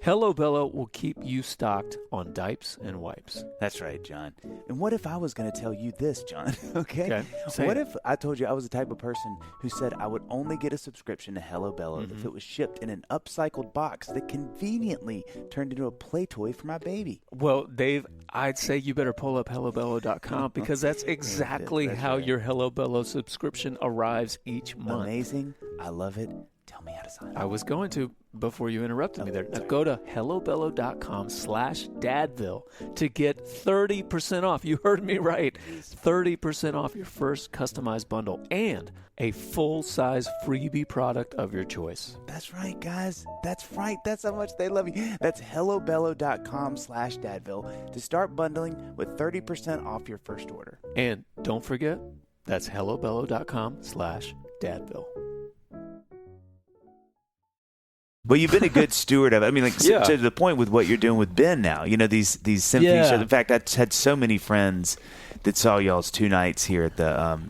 Hello Bello will keep you stocked on diapers and wipes. That's right, John. And what if I was going to tell you this, John? Okay. Say what it. if I told you I was the type of person who said I would only get a subscription to Hello Bello if it was shipped in an upcycled box that conveniently turned into a play toy for my baby? Well, Dave, I'd say you better pull up HelloBello.com because that's exactly how your Hello Bello subscription arrives each month. Amazing. I love it. Tell me how to to sign I was going to before you interrupted me there. Now go to hellobello.com/dadville to get 30% off. You heard me right. 30% off your first customized bundle and a full-size freebie product of your choice. That's right, guys. That's right. That's how much they love you. That's hellobello.com/dadville to start bundling with 30% off your first order. And don't forget, that's hellobello.com/dadville. Well, you've been a good steward of it. I mean, like to the point with what you're doing with Ben now. You know, these symphony shows. In fact, I had so many friends that saw y'all's 2 nights here at the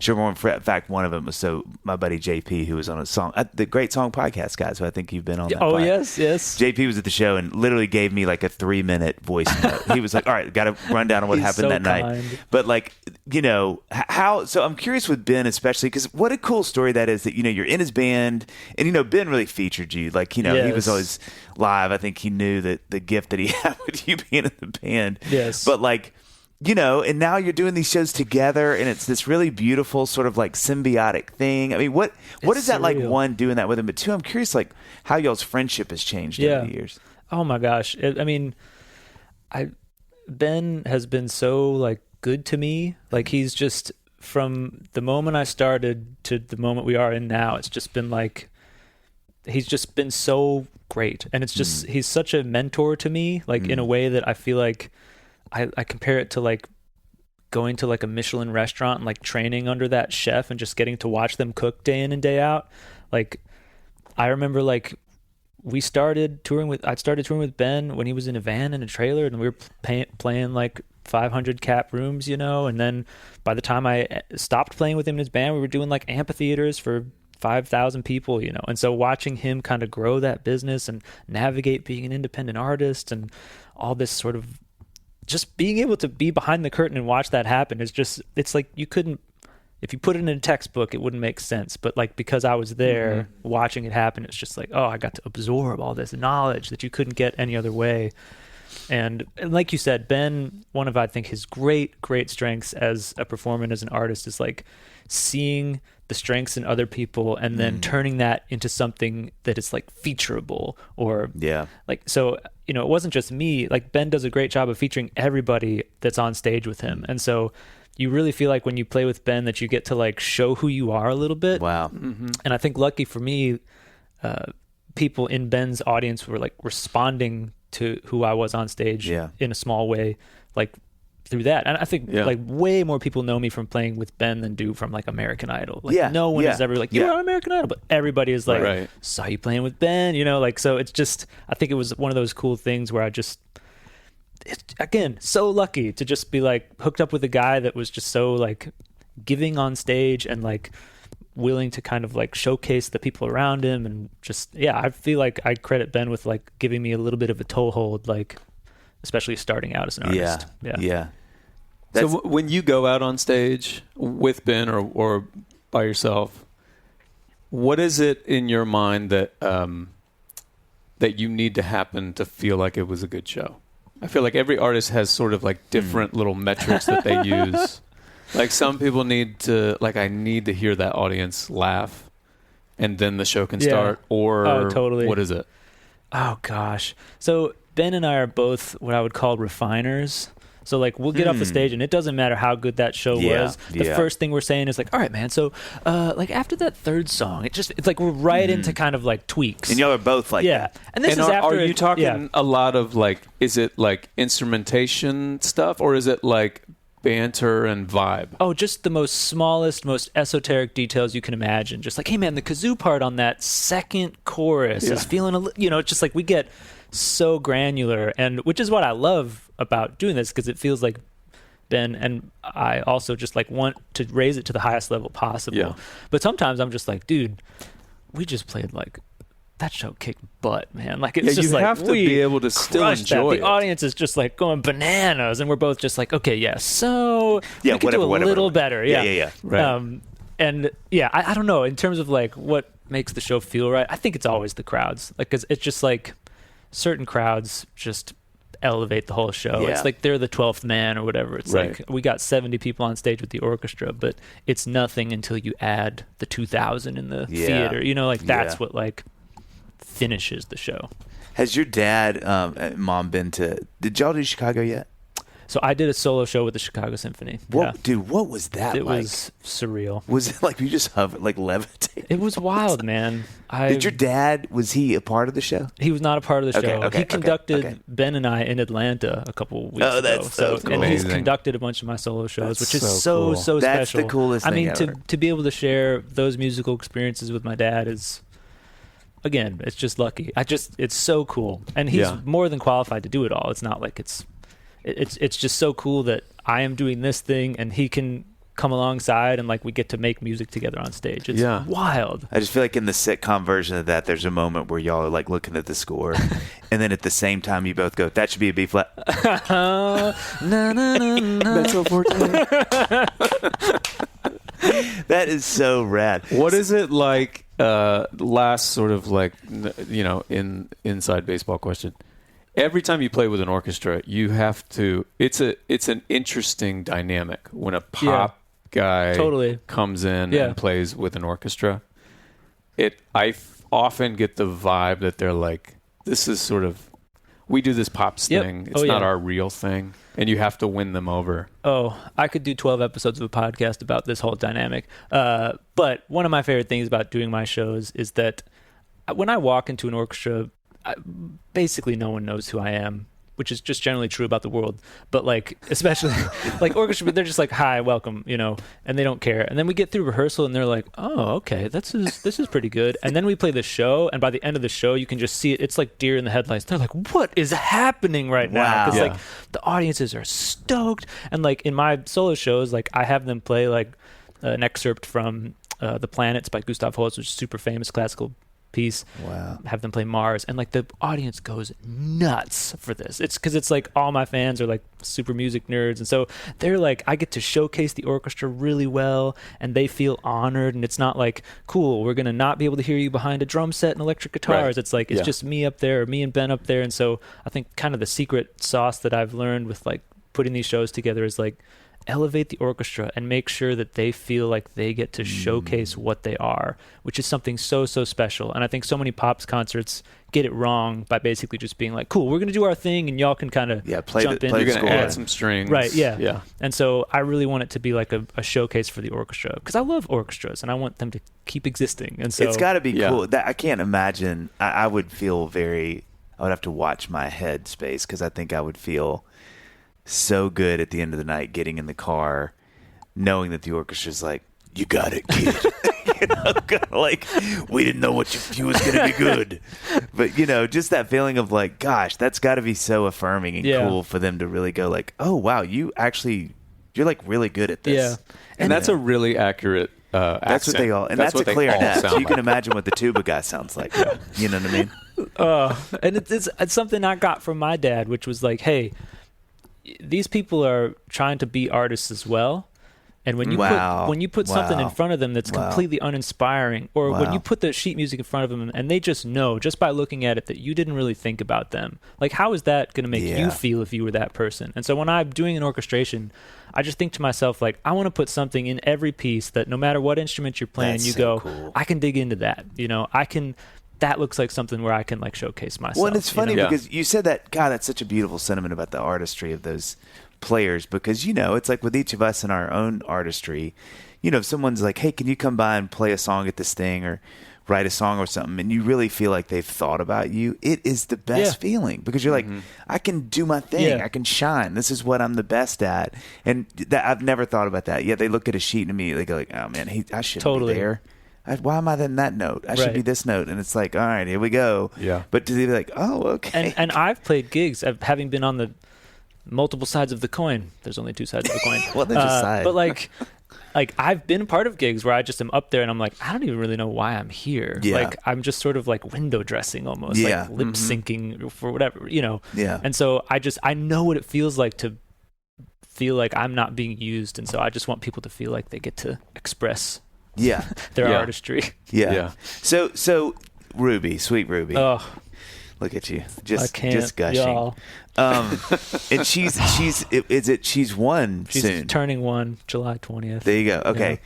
Sherborne. In fact, one of them was my buddy JP, who was on a song, the Great Song Podcast, guys. So I think you've been on that. Oh, podcast. yes. JP was at the show and literally gave me like a 3-minute voice note. He was like, "All right, got to run down on what happened that night." But like, you know, how? So I'm curious with Ben, especially because what a cool story that is. That you're in his band, and Ben really featured you. Like, he was always live. I think he knew that the gift that he had with you being in the band. Yes, but like. And now you're doing these shows together, and it's this really beautiful sort of like symbiotic thing. I mean, what is that like? One, doing that with him, but two, I'm curious like how y'all's friendship has changed over the years. Oh my gosh, Ben has been so like good to me. Like, he's just, from the moment I started to the moment we are in now, it's just been like, he's just been so great, and it's just he's such a mentor to me. Like in a way that I feel like. I compare it to like going to like a Michelin restaurant and like training under that chef and just getting to watch them cook day in and day out. Like, I remember like I'd started touring with Ben when he was in a van in a trailer, and we were playing like 500 cap rooms, and then by the time I stopped playing with him in his band, we were doing like amphitheaters for 5,000 people, and so watching him kind of grow that business and navigate being an independent artist and all this sort of just being able to be behind the curtain and watch that happen is just, it's like you couldn't, if you put it in a textbook, it wouldn't make sense. But like, because I was there watching it happen, it's just like, oh, I got to absorb all this knowledge that you couldn't get any other way. And like you said, Ben, one of, I think, his great strengths as a performer and as an artist is like seeing the strengths in other people and then turning that into something that is like featureable or like, so, it wasn't just me. Like, Ben does a great job of featuring everybody that's on stage with him. And so you really feel like when you play with Ben that you get to like show who you are a little bit. Wow. And I think lucky for me, people in Ben's audience were like responding to who I was on stage in a small way, like through that. And I think like way more people know me from playing with Ben than do from like American Idol. Like no one is ever like, you're on American Idol, but everybody is like, saw you playing with Ben, like, so it's just, I think it was one of those cool things where I just, again, so lucky to just be like hooked up with a guy that was just so like giving on stage and like willing to kind of like showcase the people around him. And just, I feel like I credit Ben with like giving me a little bit of a toehold, like especially starting out as an artist. So when you go out on stage with Ben or by yourself, what is it in your mind that that you need to happen to feel like it was a good show? I feel like every artist has sort of like different little metrics that they use. Like, some people need to, like, I need to hear that audience laugh and then the show can start. Or totally. What is it? Oh gosh. So Ben and I are both what I would call refiners. So like, we'll get off the stage and it doesn't matter how good that show was. The first thing we're saying is like, all right, man. So like after that third song, it's like we're right into kind of like tweaks. And y'all are both like that. And this is after. Are you talking a lot of like, is it like instrumentation stuff or is it like banter and vibe? Oh, just the most smallest, most esoteric details you can imagine. Just like, hey man, the kazoo part on that second chorus is feeling just like we get so granular, and which is what I love about doing this, because it feels like Ben and I also just like want to raise it to the highest level possible. But sometimes I'm just like, dude, we just played like that show kicked butt, man. Like, it's just you like, have to be able to still enjoy it. The audience is just like going bananas, and we're both just like, okay, so we could do a little better. Right. And I don't know, in terms of like what makes the show feel right, I think it's always the crowds. Like, 'cause it's just like certain crowds just elevate the whole show. Yeah. It's like they're the 12th man or whatever. It's Right. like we got 70 people on stage with the orchestra, but it's nothing until you add the 2,000 in the theater. You know, like that's what like finishes the show. Has your dad and mom been to? Did y'all do Chicago yet? So I did a solo show with the Chicago Symphony. Dude, what was that It like? was surreal. Was it like you just hovered, like levitate? It was wild, man. Did your dad, was he a part of the show? He was not a part of the show. Okay, he conducted okay. Ben and I in Atlanta a couple weeks ago. That's so cool. And he's Amazing. conducted a bunch of my solo shows, That's which is so so cool. That's special. the coolest I thing mean, ever. to be able to share those musical experiences with my dad is, again, it's just lucky. It's so cool. And he's more than qualified to do it all. It's not like it's just so cool that I am doing this thing and he can come alongside and like we get to make music together on stage. It's wild. I just feel like in the sitcom version of that, there's a moment where y'all are like looking at the score, and then at the same time you both go, "That should be a B flat." That's so fortunate. That is so rad. What is it like? Last sort of like inside baseball question. Every time you play with an orchestra, you have to. It's an interesting dynamic when a pop guy comes in and plays with an orchestra. I often get the vibe that they're like, this is sort of, we do this pops thing. It's not our real thing, and you have to win them over. Oh, I could do 12 episodes of a podcast about this whole dynamic. But one of my favorite things about doing my shows is that when I walk into an orchestra, basically no one knows who I am, which is just generally true about the world. But like, especially like orchestra, they're just like, "Hi, welcome," and they don't care. And then we get through rehearsal and they're like, "Oh, okay, this is pretty good." And then we play the show, and by the end of the show, you can just see it. It's like deer in the headlights. They're like, "What is happening right now?" Because like the audiences are stoked. And like in my solo shows, like I have them play like an excerpt from The Planets by Gustav Holst, which is a super famous classical piece. Have them play Mars, and like the audience goes nuts for this. It's because it's like all my fans are like super music nerds, and so they're like, I get to showcase the orchestra really well, and they feel honored. And it's not like, cool, we're gonna not be able to hear you behind a drum set and electric guitars. It's like it's just me up there, or me and Ben up there. And so I think kind of the secret sauce that I've learned with like putting these shows together is like elevate the orchestra and make sure that they feel like they get to showcase what they are, which is something so special. And I think so many pops concerts get it wrong by basically just being like, cool, we're going to do our thing and y'all can kind of jump in. You're going to add some strings. Right, yeah. And so I really want it to be like a showcase for the orchestra, because I love orchestras and I want them to keep existing. And so it's got to be cool. I can't imagine. I would feel I would have to watch my head space, because I think I would feel so good at the end of the night getting in the car knowing that the orchestra's like, "You got it, kid." Kind of like, we didn't know you was going to be good. But just that feeling of like, gosh, that's got to be so affirming and cool for them to really go like, "Oh wow, you're like really good at this." And that's a really accurate that's accent. what they all, and that's a clarinet, so you can imagine what the tuba guy sounds like. You know what I mean? And it's something I got from my dad, which was like, hey, these people are trying to be artists as well. And when you put something in front of them that's completely uninspiring, or when you put the sheet music in front of them and they just know just by looking at it that you didn't really think about them, like how is that going to make you feel if you were that person? And so when I'm doing an orchestration, I just think to myself, like, I want to put something in every piece that no matter what instrument you're playing, cool. I can dig into that. That looks like something where I can like showcase myself. Well, and it's funny because you said that, God, that's such a beautiful sentiment about the artistry of those players, because it's like with each of us in our own artistry, if someone's like, "Hey, can you come by and play a song at this thing or write a song or something," and you really feel like they've thought about you, it is the best feeling, because you're like, I can do my thing, I can shine, this is what I'm the best at. And I've never thought about that. Yet they look at a sheet and immediately go like, "Oh man, I shouldn't be there. Why am I in that note? I should be this note." And it's like, all right, here we go. Yeah. But to be like, oh, okay. And I've played gigs having been on the multiple sides of the coin. There's only two sides of the coin. Well, they're just sides. But like I've been part of gigs where I just am up there and I'm like, I don't even really know why I'm here. Yeah. Like I'm just sort of like window dressing almost, like lip syncing for whatever, Yeah. And so I know what it feels like to feel like I'm not being used. And so I just want people to feel like they get to express their artistry. Yeah. So Ruby, sweet Ruby. Oh, Look at you, I can't, just gushing. y'all. And she's one She's soon. turning 1 July 20th. There you go. Okay. Yeah.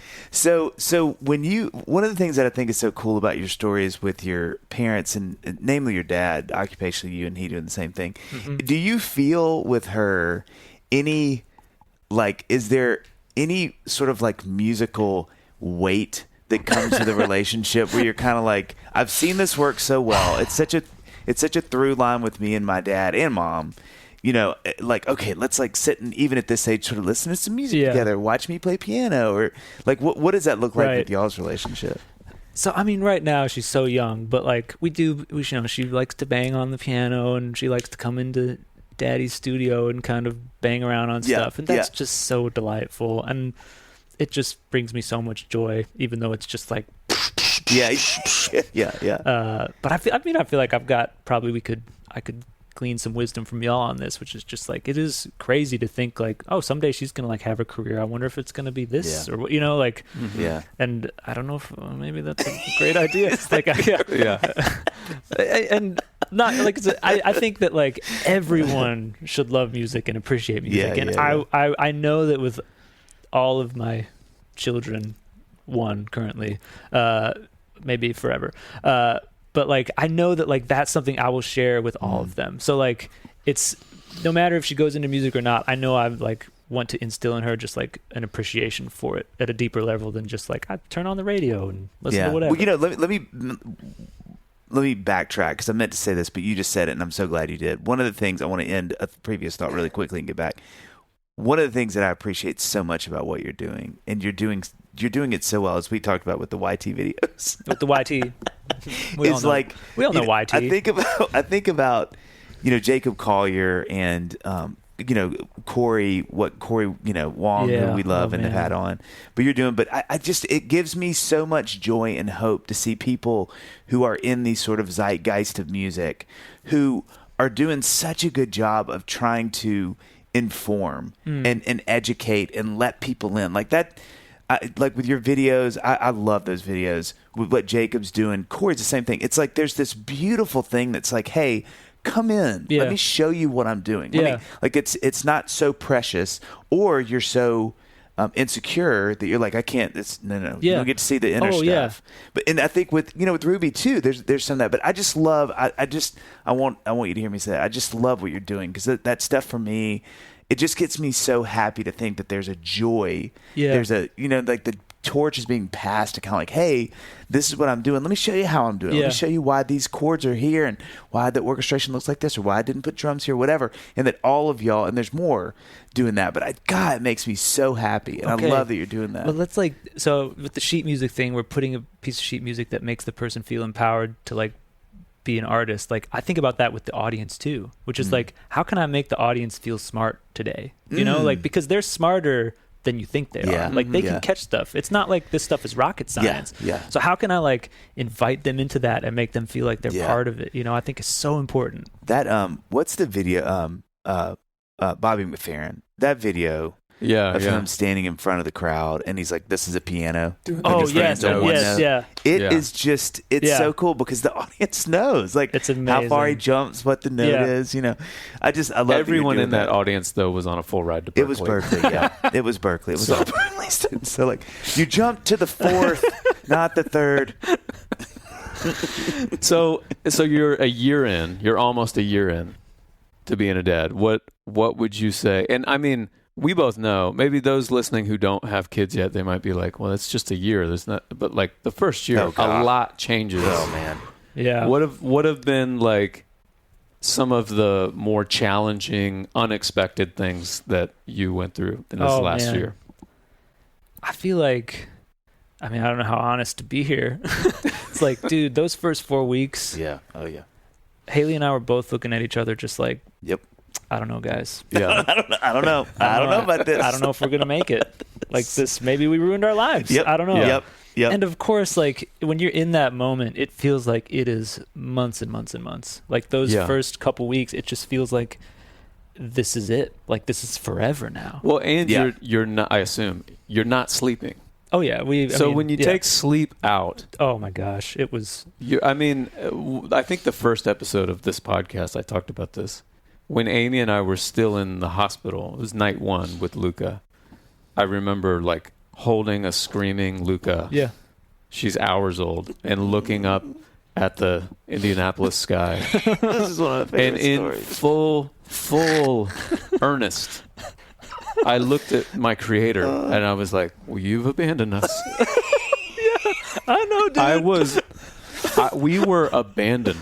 So one of the things that I think is so cool about your story is with your parents and namely your dad, occupationally you and he doing the same thing. Mm-hmm. Do you feel with her any, like, is there any sort of like musical weight that comes to the relationship where you're kind of like, I've seen this work so well. It's such a through line with me and my dad and mom. Like, okay, let's like sit and even at this age sort of listen to some music together, watch me play piano, or like what does that look like with y'all's relationship? So, I mean, right now she's so young, but like she likes to bang on the piano and she likes to come into Daddy's studio and kind of bang around on stuff. And that's just so delightful. And it just brings me so much joy, even though it's just like, yeah. But I feel like I could glean some wisdom from y'all on this, which is just like, it is crazy to think like, oh, someday she's gonna like have a career. I wonder if it's gonna be this or what, like. Yeah. And I don't know if maybe that's a great idea. Like, and not like I think that like everyone should love music and appreciate music. I know that with all of my children, one currently, maybe forever. But like, I know that like, that's something I will share with all of them. So like, it's no matter if she goes into music or not, I know I like want to instill in her just like an appreciation for it at a deeper level than just like, I turn on the radio and listen to whatever. Well, let me backtrack because I meant to say this, but you just said it and I'm so glad you did. One of the things I want to end a previous thought really quickly and get back. One of the things that I appreciate so much about what you're doing, and you're doing it so well, as we talked about with the YT videos. With the YT, we all know YT. I think about Jacob Collier and Corey Wong, who we love and have had on. But you're doing, but I just, it gives me so much joy and hope to see people who are in these sort of zeitgeist of music who are doing such a good job of trying to inform and educate and let people in like that. Like with your videos, I love those videos with what Jacob's doing. Corey's the same thing. It's like there's this beautiful thing that's like, hey, come in. Let me show you what I'm doing. It's not so precious, or you're so insecure that you're like, I can't. No. You don't get to see the inner stuff. But I think with Ruby too, there's some of that. But I just love. I want you to hear me say that. I just love what you're doing because that stuff for me, it just gets me so happy to think that there's a joy. Yeah. There's a like the torch is being passed to kind of like, hey, this is what I'm doing. Let me show you how I'm doing. Let me show you why these chords are here and why the orchestration looks like this or why I didn't put drums here, whatever. And that all of y'all, and there's more doing that. But God, it makes me so happy. And I love that you're doing that. But let's so with the sheet music thing, we're putting a piece of sheet music that makes the person feel empowered to like be an artist. Like I think about that with the audience too, which is like, how can I make the audience feel smart today? Like, because they're smarter than you think they are. Like they can catch stuff. It's not like this stuff is rocket science. So how can I like invite them into that and make them feel like they're part of it? I think is so important. That what's the video? Bobby McFerrin. That video. Of him standing in front of the crowd, and he's like, "This is a piano." Is just so cool because the audience knows, like, it's amazing. How far he jumps, what the note is. I love everyone in that audience though was on a full ride to Berkeley. It was Berkeley, it was Berkeley. It was all Berkeley students. So like, you jump to the fourth, not the third. So you're a year in. You're almost a year in to being a dad. What would you say? And I mean, we both know, maybe those listening who don't have kids yet, they might be like, well, it's just a year. There's not, but like the first year, a lot changes. Oh man. Yeah. What have been like some of the more challenging, unexpected things that you went through in this last year? I feel like, I don't know how honest to be here. It's like, dude, those first 4 weeks. Yeah. Oh yeah. Haley and I were both looking at each other just like, yep. I don't know, guys. Yeah. I don't know about this. I don't know if we're going to make it. Like this, maybe we ruined our lives. Yep. I don't know. Yep. And of course, like when you're in that moment, it feels like it is months and months and months. Like those first couple weeks, it just feels like this is it. Like this is forever now. Well, and you're not, I assume, you're not sleeping. Oh yeah, when you take sleep out, oh my gosh, it was. I think the first episode of this podcast, I talked about this. When Amy and I were still in the hospital, it was night 1 with Luca. I remember like holding a screaming Luca. Yeah. She's hours old and looking up at the Indianapolis sky. This is one of the favorite and in full earnest, I looked at my creator and I was like, well, you've abandoned us. Yeah, I know, dude. We were abandoned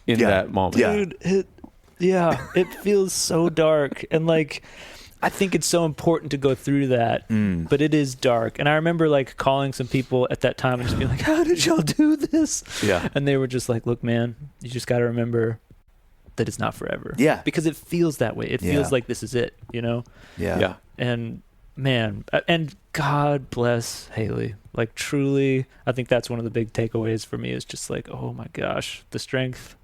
in that moment. Dude, it feels so dark. And like, I think it's so important to go through that, but it is dark. And I remember like calling some people at that time and just being like, how did y'all do this? Yeah. And they were just like, look, man, you just got to remember that it's not forever. Yeah. Because it feels that way. It feels like this is it, you know? Yeah. And man, and God bless Haley. Like truly, I think that's one of the big takeaways for me is just like, oh my gosh, the strength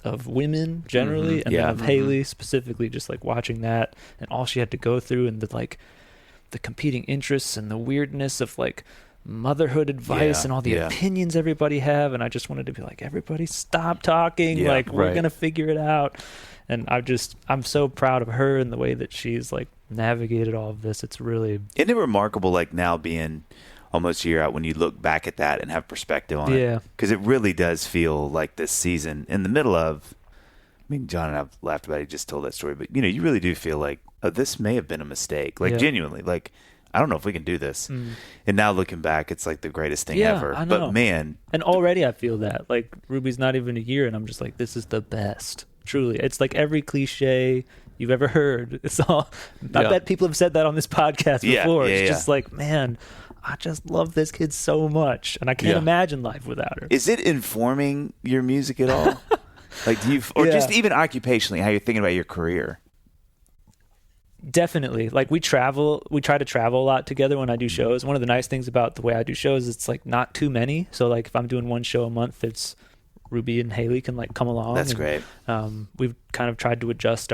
of women generally, and then of Haley specifically, just like watching that and all she had to go through, and the competing interests and the weirdness of like motherhood advice and all the opinions everybody have. And I just wanted to be like, everybody stop talking. Like we're going to figure it out. And I'm so proud of her and the way that she's like navigated all of this. It's really, isn't it remarkable, like now being almost a year out, when you look back at that and have perspective on it? Because it really does feel like this season in the middle of, I mean, John and I've laughed about it, he just told that story, but you know, you really do feel like, oh, this may have been a mistake. Like genuinely, like, I don't know if we can do this. And now looking back, it's like the greatest thing ever. I know. But man. And already I feel that. Like Ruby's not even a year and I'm just like, this is the best. Truly. It's like every cliche you've ever heard. It's all, I bet people have said that on this podcast before. It's just like, man, I just love this kid so much, and I can't imagine life without her. Is it informing your music at all? Like, do you, or just even occupationally, how you're thinking about your career? Definitely. Like we try to travel a lot together when I do shows. One of the nice things about the way I do shows is it's like not too many. So like if I'm doing one show a month, it's Ruby and Haley can like come along. That's great. We've kind of tried to adjust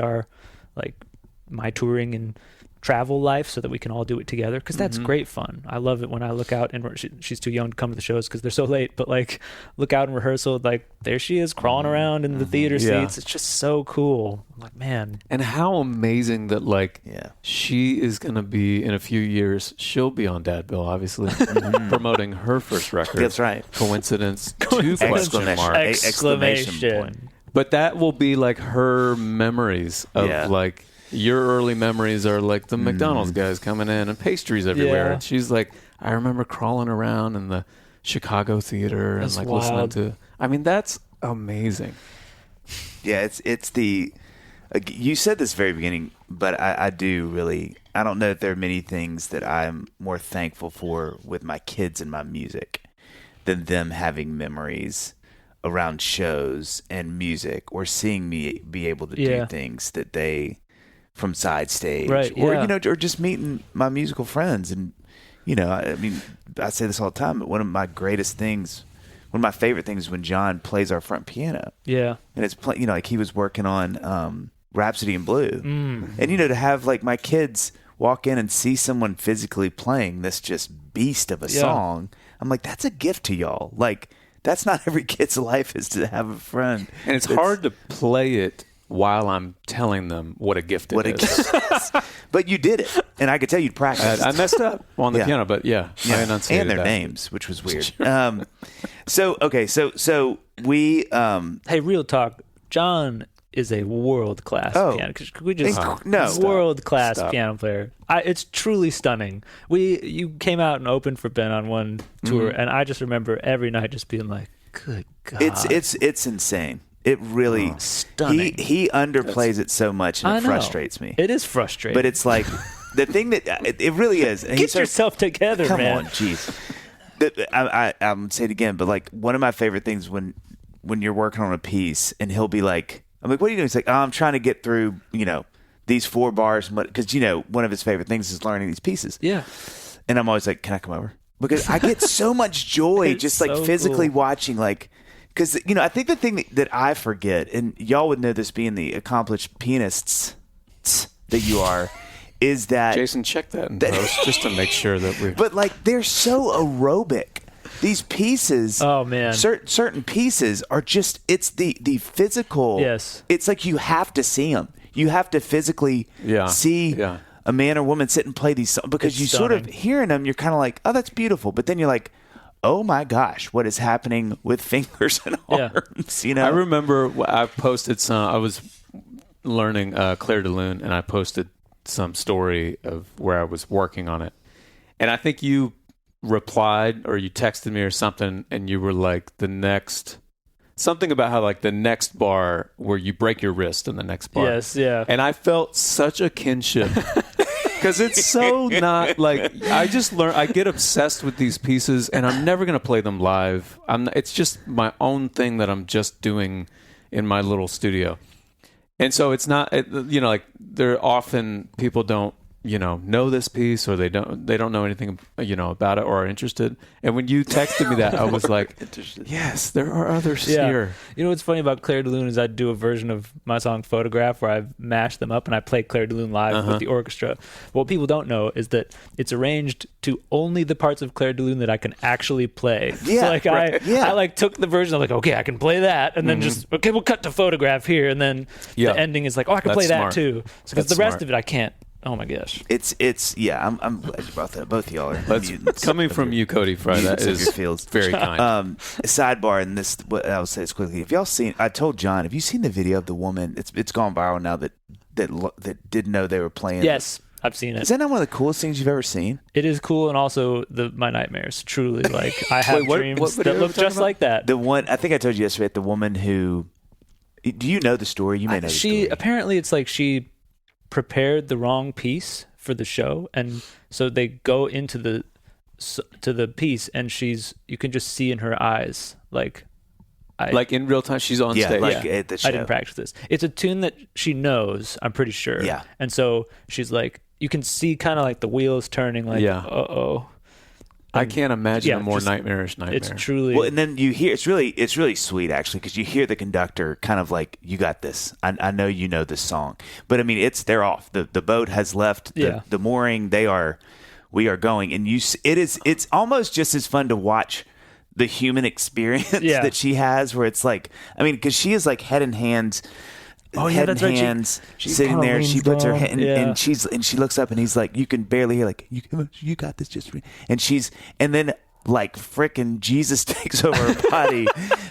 my touring and travel life so that we can all do it together, because that's great fun. I love it when I look out, and she's too young to come to the shows because they're so late, but like look out in rehearsal, like there she is crawling around in the theater seats. It's just so cool. I'm like, man. And how amazing that like she is going to be, in a few years, she'll be on Dadville, obviously, promoting her first record. That's right. Coincidence? 2 question marks. Exclamation point. But that will be like her memories of like, your early memories are like the McDonald's guys coming in and pastries everywhere. And she's like, I remember crawling around in the Chicago theater and like listening to. I mean, that's amazing. Yeah, it's the. You said this very beginning, but I do really. I don't know if there are many things that I'm more thankful for with my kids and my music than them having memories around shows and music, or seeing me be able to do things that they. From side stage, or you know, or just meeting my musical friends, and you know, I mean, I say this all the time, but one of my favorite things is when John plays our front piano. Yeah, and it's you know, like he was working on Rhapsody in Blue, and you know, to have like my kids walk in and see someone physically playing this just beast of a song, I'm like, that's a gift to y'all. Like, that's not every kid's life is to have a friend, and it's hard to play it while I'm telling them what a gift it is. But you did it, and I could tell you'd practiced. I messed up on the piano, but I enunciated and their names, which was weird. So we hey, real talk, John is a world-class piano. Could we just world-class piano player? It's truly stunning. You came out and opened for Ben on one tour, and I just remember every night just being like, good God. It's insane. It really stunning. He underplays it so much, and it frustrates me. It is frustrating, but it's like the thing that it really is. And Get yourself together, come man. Come on, jeez. I'm gonna say it again, but like one of my favorite things when you're working on a piece, and he'll be like, I'm like, what are you doing? He's like, I'm trying to get through, you know, these 4 bars, because you know one of his favorite things is learning these pieces. Yeah, and I'm always like, can I come over? Because I get so much joy just like physically watching like. Because, you know, I think the thing that I forget, and y'all would know this being the accomplished pianists that you are, is that Jason, check that in post just to make sure that we. But like they're so aerobic. These pieces, oh man, certain pieces are just it's the physical. Yes, it's like you have to see them. You have to physically see a man or woman sit and play these songs because it's you stunning. sort of hearing them. You're kind of like, oh, that's beautiful, but then you're like, oh my gosh, what is happening with fingers and arms? You know, I remember I posted some. I was learning Claire de Lune, and I posted some story of where I was working on it, and I think you replied or you texted me or something, and you were like something about how like the next bar where you break your wrist in the next bar. Yes, yeah. And I felt such a kinship because it's so not like I get obsessed with these pieces, and I'm never going to play them live. It's just my own thing that I'm just doing in my little studio. And so it's not, like there often people don't, know this piece, or they don't know anything, about it or are interested. And when you texted me that, I was like, yes, there are others here. You know what's funny about Claire de Lune is I do a version of my song Photograph where I've mashed them up and I play Claire de Lune live with the orchestra. What people don't know is that it's arranged to only the parts of Claire de Lune that I can actually play. Yeah, so I took the version, I'm like, okay, I can play that, and then we'll cut to Photograph here, and then the ending is like, oh, I can play that too. Because the rest of it I can't. Oh my gosh! I'm glad you brought that up. Both of y'all are coming from you, Cody Fry. That is very kind. Sidebar, and this what I'll say this quickly. If y'all seen, I told John, have you seen the video of the woman? It's gone viral now that didn't know they were playing. Yes, I've seen it. Is that not one of the coolest things you've ever seen? It is cool, and also my nightmares. Truly, like I have dreams that look just like that. The one I think I told you yesterday. The woman who, do you know the story? You may know the story. Apparently it's like she prepared the wrong piece for the show, and so they go into the piece, and you can just see in her eyes like in real time she's on stage. At the show. I didn't practice this. It's a tune that she knows, I'm pretty sure. Yeah. And so she's like, you can see kind of like the wheels turning, like uh-oh. I can't imagine a more nightmarish nightmare. It's truly well, and then you hear it's really sweet actually, because you hear the conductor kind of like, you got this. I know you know this song, but I mean they're off. The boat has left the mooring. We are going, and it's almost just as fun to watch the human experience that she has, where it's like, I mean, because she is like head and hands. Head and hands, she sitting there. She puts her head, and she looks up, and he's like, you can barely hear, like, you got this just, and then like frickin' Jesus takes over her body.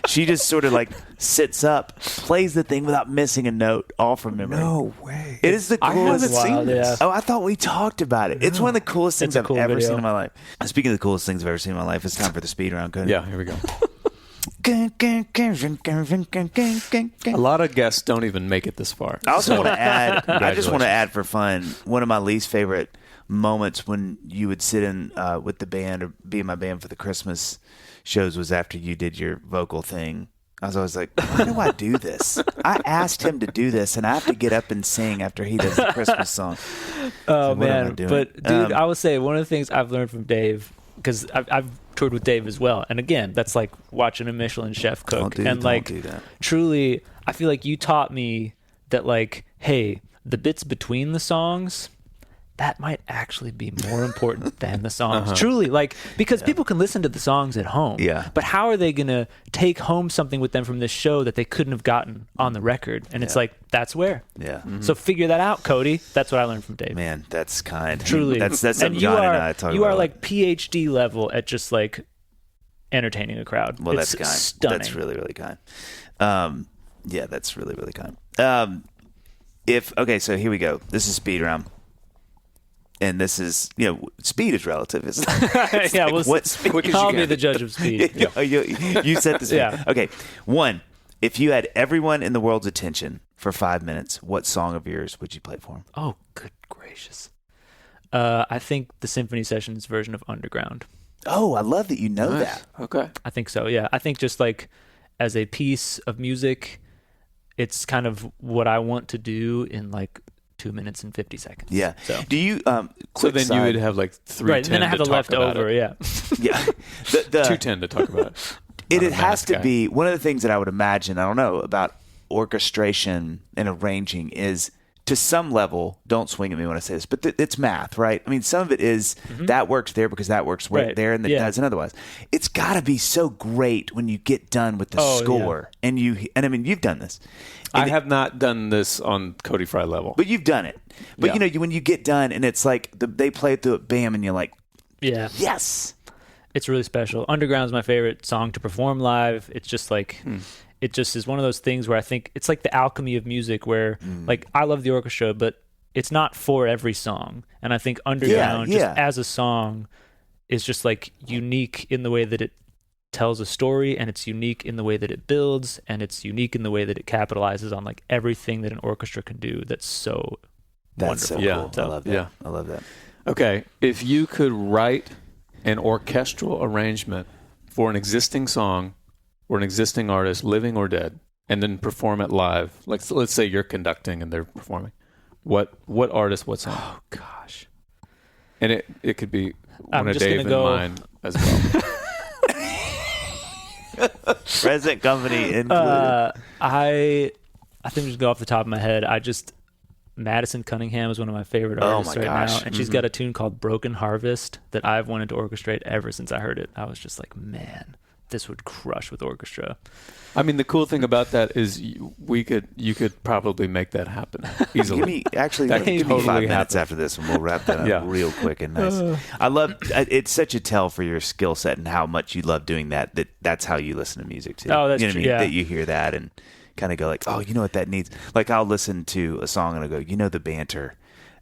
She just sort of like sits up, plays the thing without missing a note, all from memory. No way! It is the coolest. I haven't seen this. Oh, I thought we talked about it. It's one of the coolest things I've ever seen in my life. Speaking of the coolest things I've ever seen in my life, it's time for the speed round. Cody. Yeah, here we go. A lot of guests don't even make it this far. I also want to add, I just want to add for fun, one of my least favorite moments when you would sit in with the band or be in my band for the Christmas shows was after you did your vocal thing. I was always like, why do I do this? I asked him to do this, and I have to get up and sing after he does the Christmas song. Oh, so man. But, dude, I would say one of the things I've learned from Dave, because I've toured with Dave as well, and again, that's like watching a Michelin chef cook. Don't do that. Truly, I feel like you taught me that, like, hey, the bits between the songs, that might actually be more important than the songs. Truly, like, because people can listen to the songs at home. Yeah. But how are they going to take home something with them from this show that they couldn't have gotten on the record? And it's like, that's where. Yeah. Mm-hmm. So figure that out, Cody. That's what I learned from Dave. Man, that's kind. Truly. That's something John and I talk about. You are like PhD level at just like entertaining a crowd. Well, it's that's kind. Stunning. That's really, really kind. Yeah, that's really, really kind. So here we go. This is speed round. And this is, speed is relative, isn't it? Yeah, well, what speed? I'll be the judge of speed. You set the speed. Yeah. Okay. 1, if you had everyone in the world's attention for 5 minutes, what song of yours would you play for them? Oh, good gracious. I think the Symphony Sessions version of Underground. Oh, I love that you know that. Okay. I think so, yeah. I think just like as a piece of music, it's kind of what I want to do in like 2 minutes and 50 seconds. Yeah. So do you? So then you would have like 3:10. Right. Then I have the leftover. Yeah. Yeah. 2:10 to talk about it. It has to be one of the things that I would imagine. I don't know about orchestration and arranging is to some level, don't swing at me when I say this, but it's math, right? I mean, some of it is that works there because that works there and that doesn't otherwise. It's got to be so great when you get done with the score and I mean, you've done this. I have not done this on Cody Fry level. But you've done it. But, you know, when you get done and it's like they play it through it, bam, and you're like, yes. It's really special. Underground is my favorite song to perform live. It's just like... It just is one of those things where I think it's like the alchemy of music where, like, I love the orchestra, but it's not for every song. And I think Underground, just as a song, is just, like, unique in the way that it tells a story, and it's unique in the way that it builds, and it's unique in the way that it capitalizes on, like, everything that an orchestra can do that's so wonderful. So cool. I love that. Yeah. I love that. Okay. If you could write an orchestral arrangement for an existing song or an existing artist, living or dead, and then perform it live. Like, let's say you're conducting and they're performing. What artist, what song? Oh, gosh. And it could be one of Dave and mine as well. Present company included. I think just go off the top of my head. Madison Cunningham is one of my favorite artists now, and she's got a tune called Broken Harvest that I've wanted to orchestrate ever since I heard it. I was just like, man, this would crush with orchestra. I mean, the cool thing about that is you could probably make that happen easily. Give me 5 minutes after this, and we'll wrap that up real quick and nice. I love it's such a tell for your skill set and how much you love doing that. That's how you listen to music too. Oh, that's true. Yeah. That you hear that and kind of go like, oh, you know what that needs. Like I'll listen to a song and I go, you know, the banter.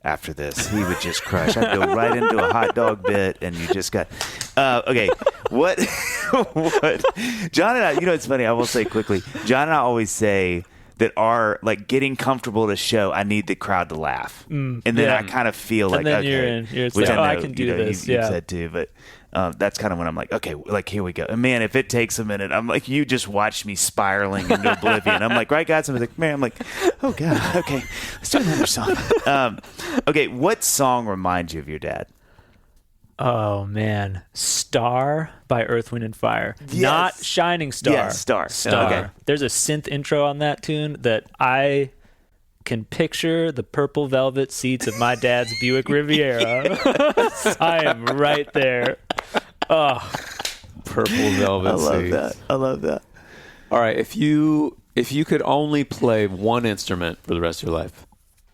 After this, he would just crush. I'd go right into a hot dog bit, and you just got okay. What? John and I, you know, it's funny. I will say quickly. John and I always say that our like getting comfortable to show. I need the crowd to laugh, and then I kind of feel like then okay, you're in. You're which like, I know, I can do this. You said too, but. That's kind of when I'm like, okay, like here we go. And man, if it takes a minute, I'm like, you just watched me spiraling into oblivion. I'm like, right, guys? I'm like, man, I'm like, oh god, okay, let's do another song. Okay, what song reminds you of your dad? Oh man, Star by Earth, Wind and Fire. Yes. Not Shining Star. Yes, Star. Okay. There's a synth intro on that tune that I can picture the purple velvet seats of my dad's Buick Riviera. I am right there. Oh, purple velvet seats. I love that. All right, if you could only play one instrument for the rest of your life,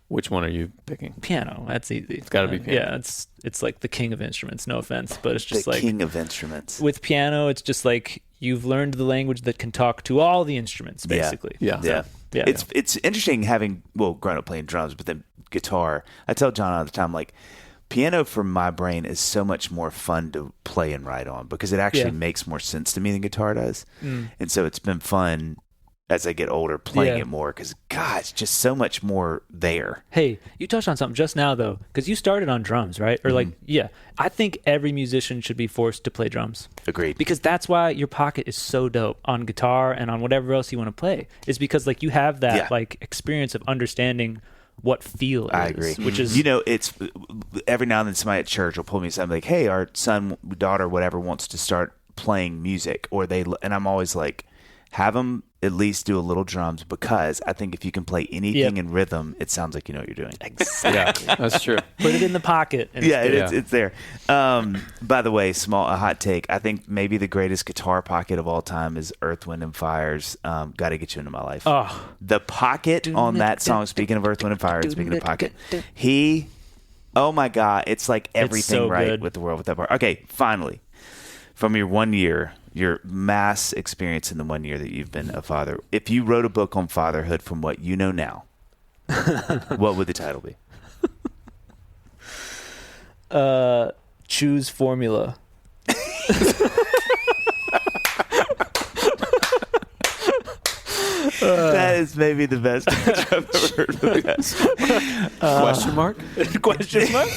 which one are you picking? Piano. That's easy. It's got to be piano. Yeah, it's like the king of instruments. No offense, but it's just the like king of instruments. With piano, it's just like you've learned the language that can talk to all the instruments, basically. Yeah. It's interesting having grown up playing drums, but then guitar. I tell John all the time, like piano for my brain is so much more fun to play and write on because it actually makes more sense to me than guitar does, and so it's been fun as I get older playing it more because God, it's just so much more there. Hey, you touched on something just now though, because you started on drums, right? Or I think every musician should be forced to play drums. Agreed. Because that's why your pocket is so dope on guitar and on whatever else you want to play. Is because like you have that like experience of understanding what feel is. I agree. Which is, you know, it's every now and then somebody at church will pull me something like, "Hey, our son, daughter, whatever wants to start playing music," and I'm always like, have them at least do a little drums because I think if you can play anything in rhythm, it sounds like you know what you're doing. Exactly. Yeah, that's true. Put it in the pocket. And it's there. By the way, a hot take. I think maybe the greatest guitar pocket of all time is Earth, Wind and Fire's "Got to Get You Into My Life." Oh. The pocket on that song. Speaking of Earth, Wind and Fire, speaking of pocket, oh my God, it's like everything so right good. with the world with that part. Okay, finally, from your 1 year. Your mass experience in the 1 year that you've been a father. If you wrote a book on fatherhood from what you know now, what would the title be? Choose Formula. That is maybe the best I've ever heard of the best. Question mark? Question mark?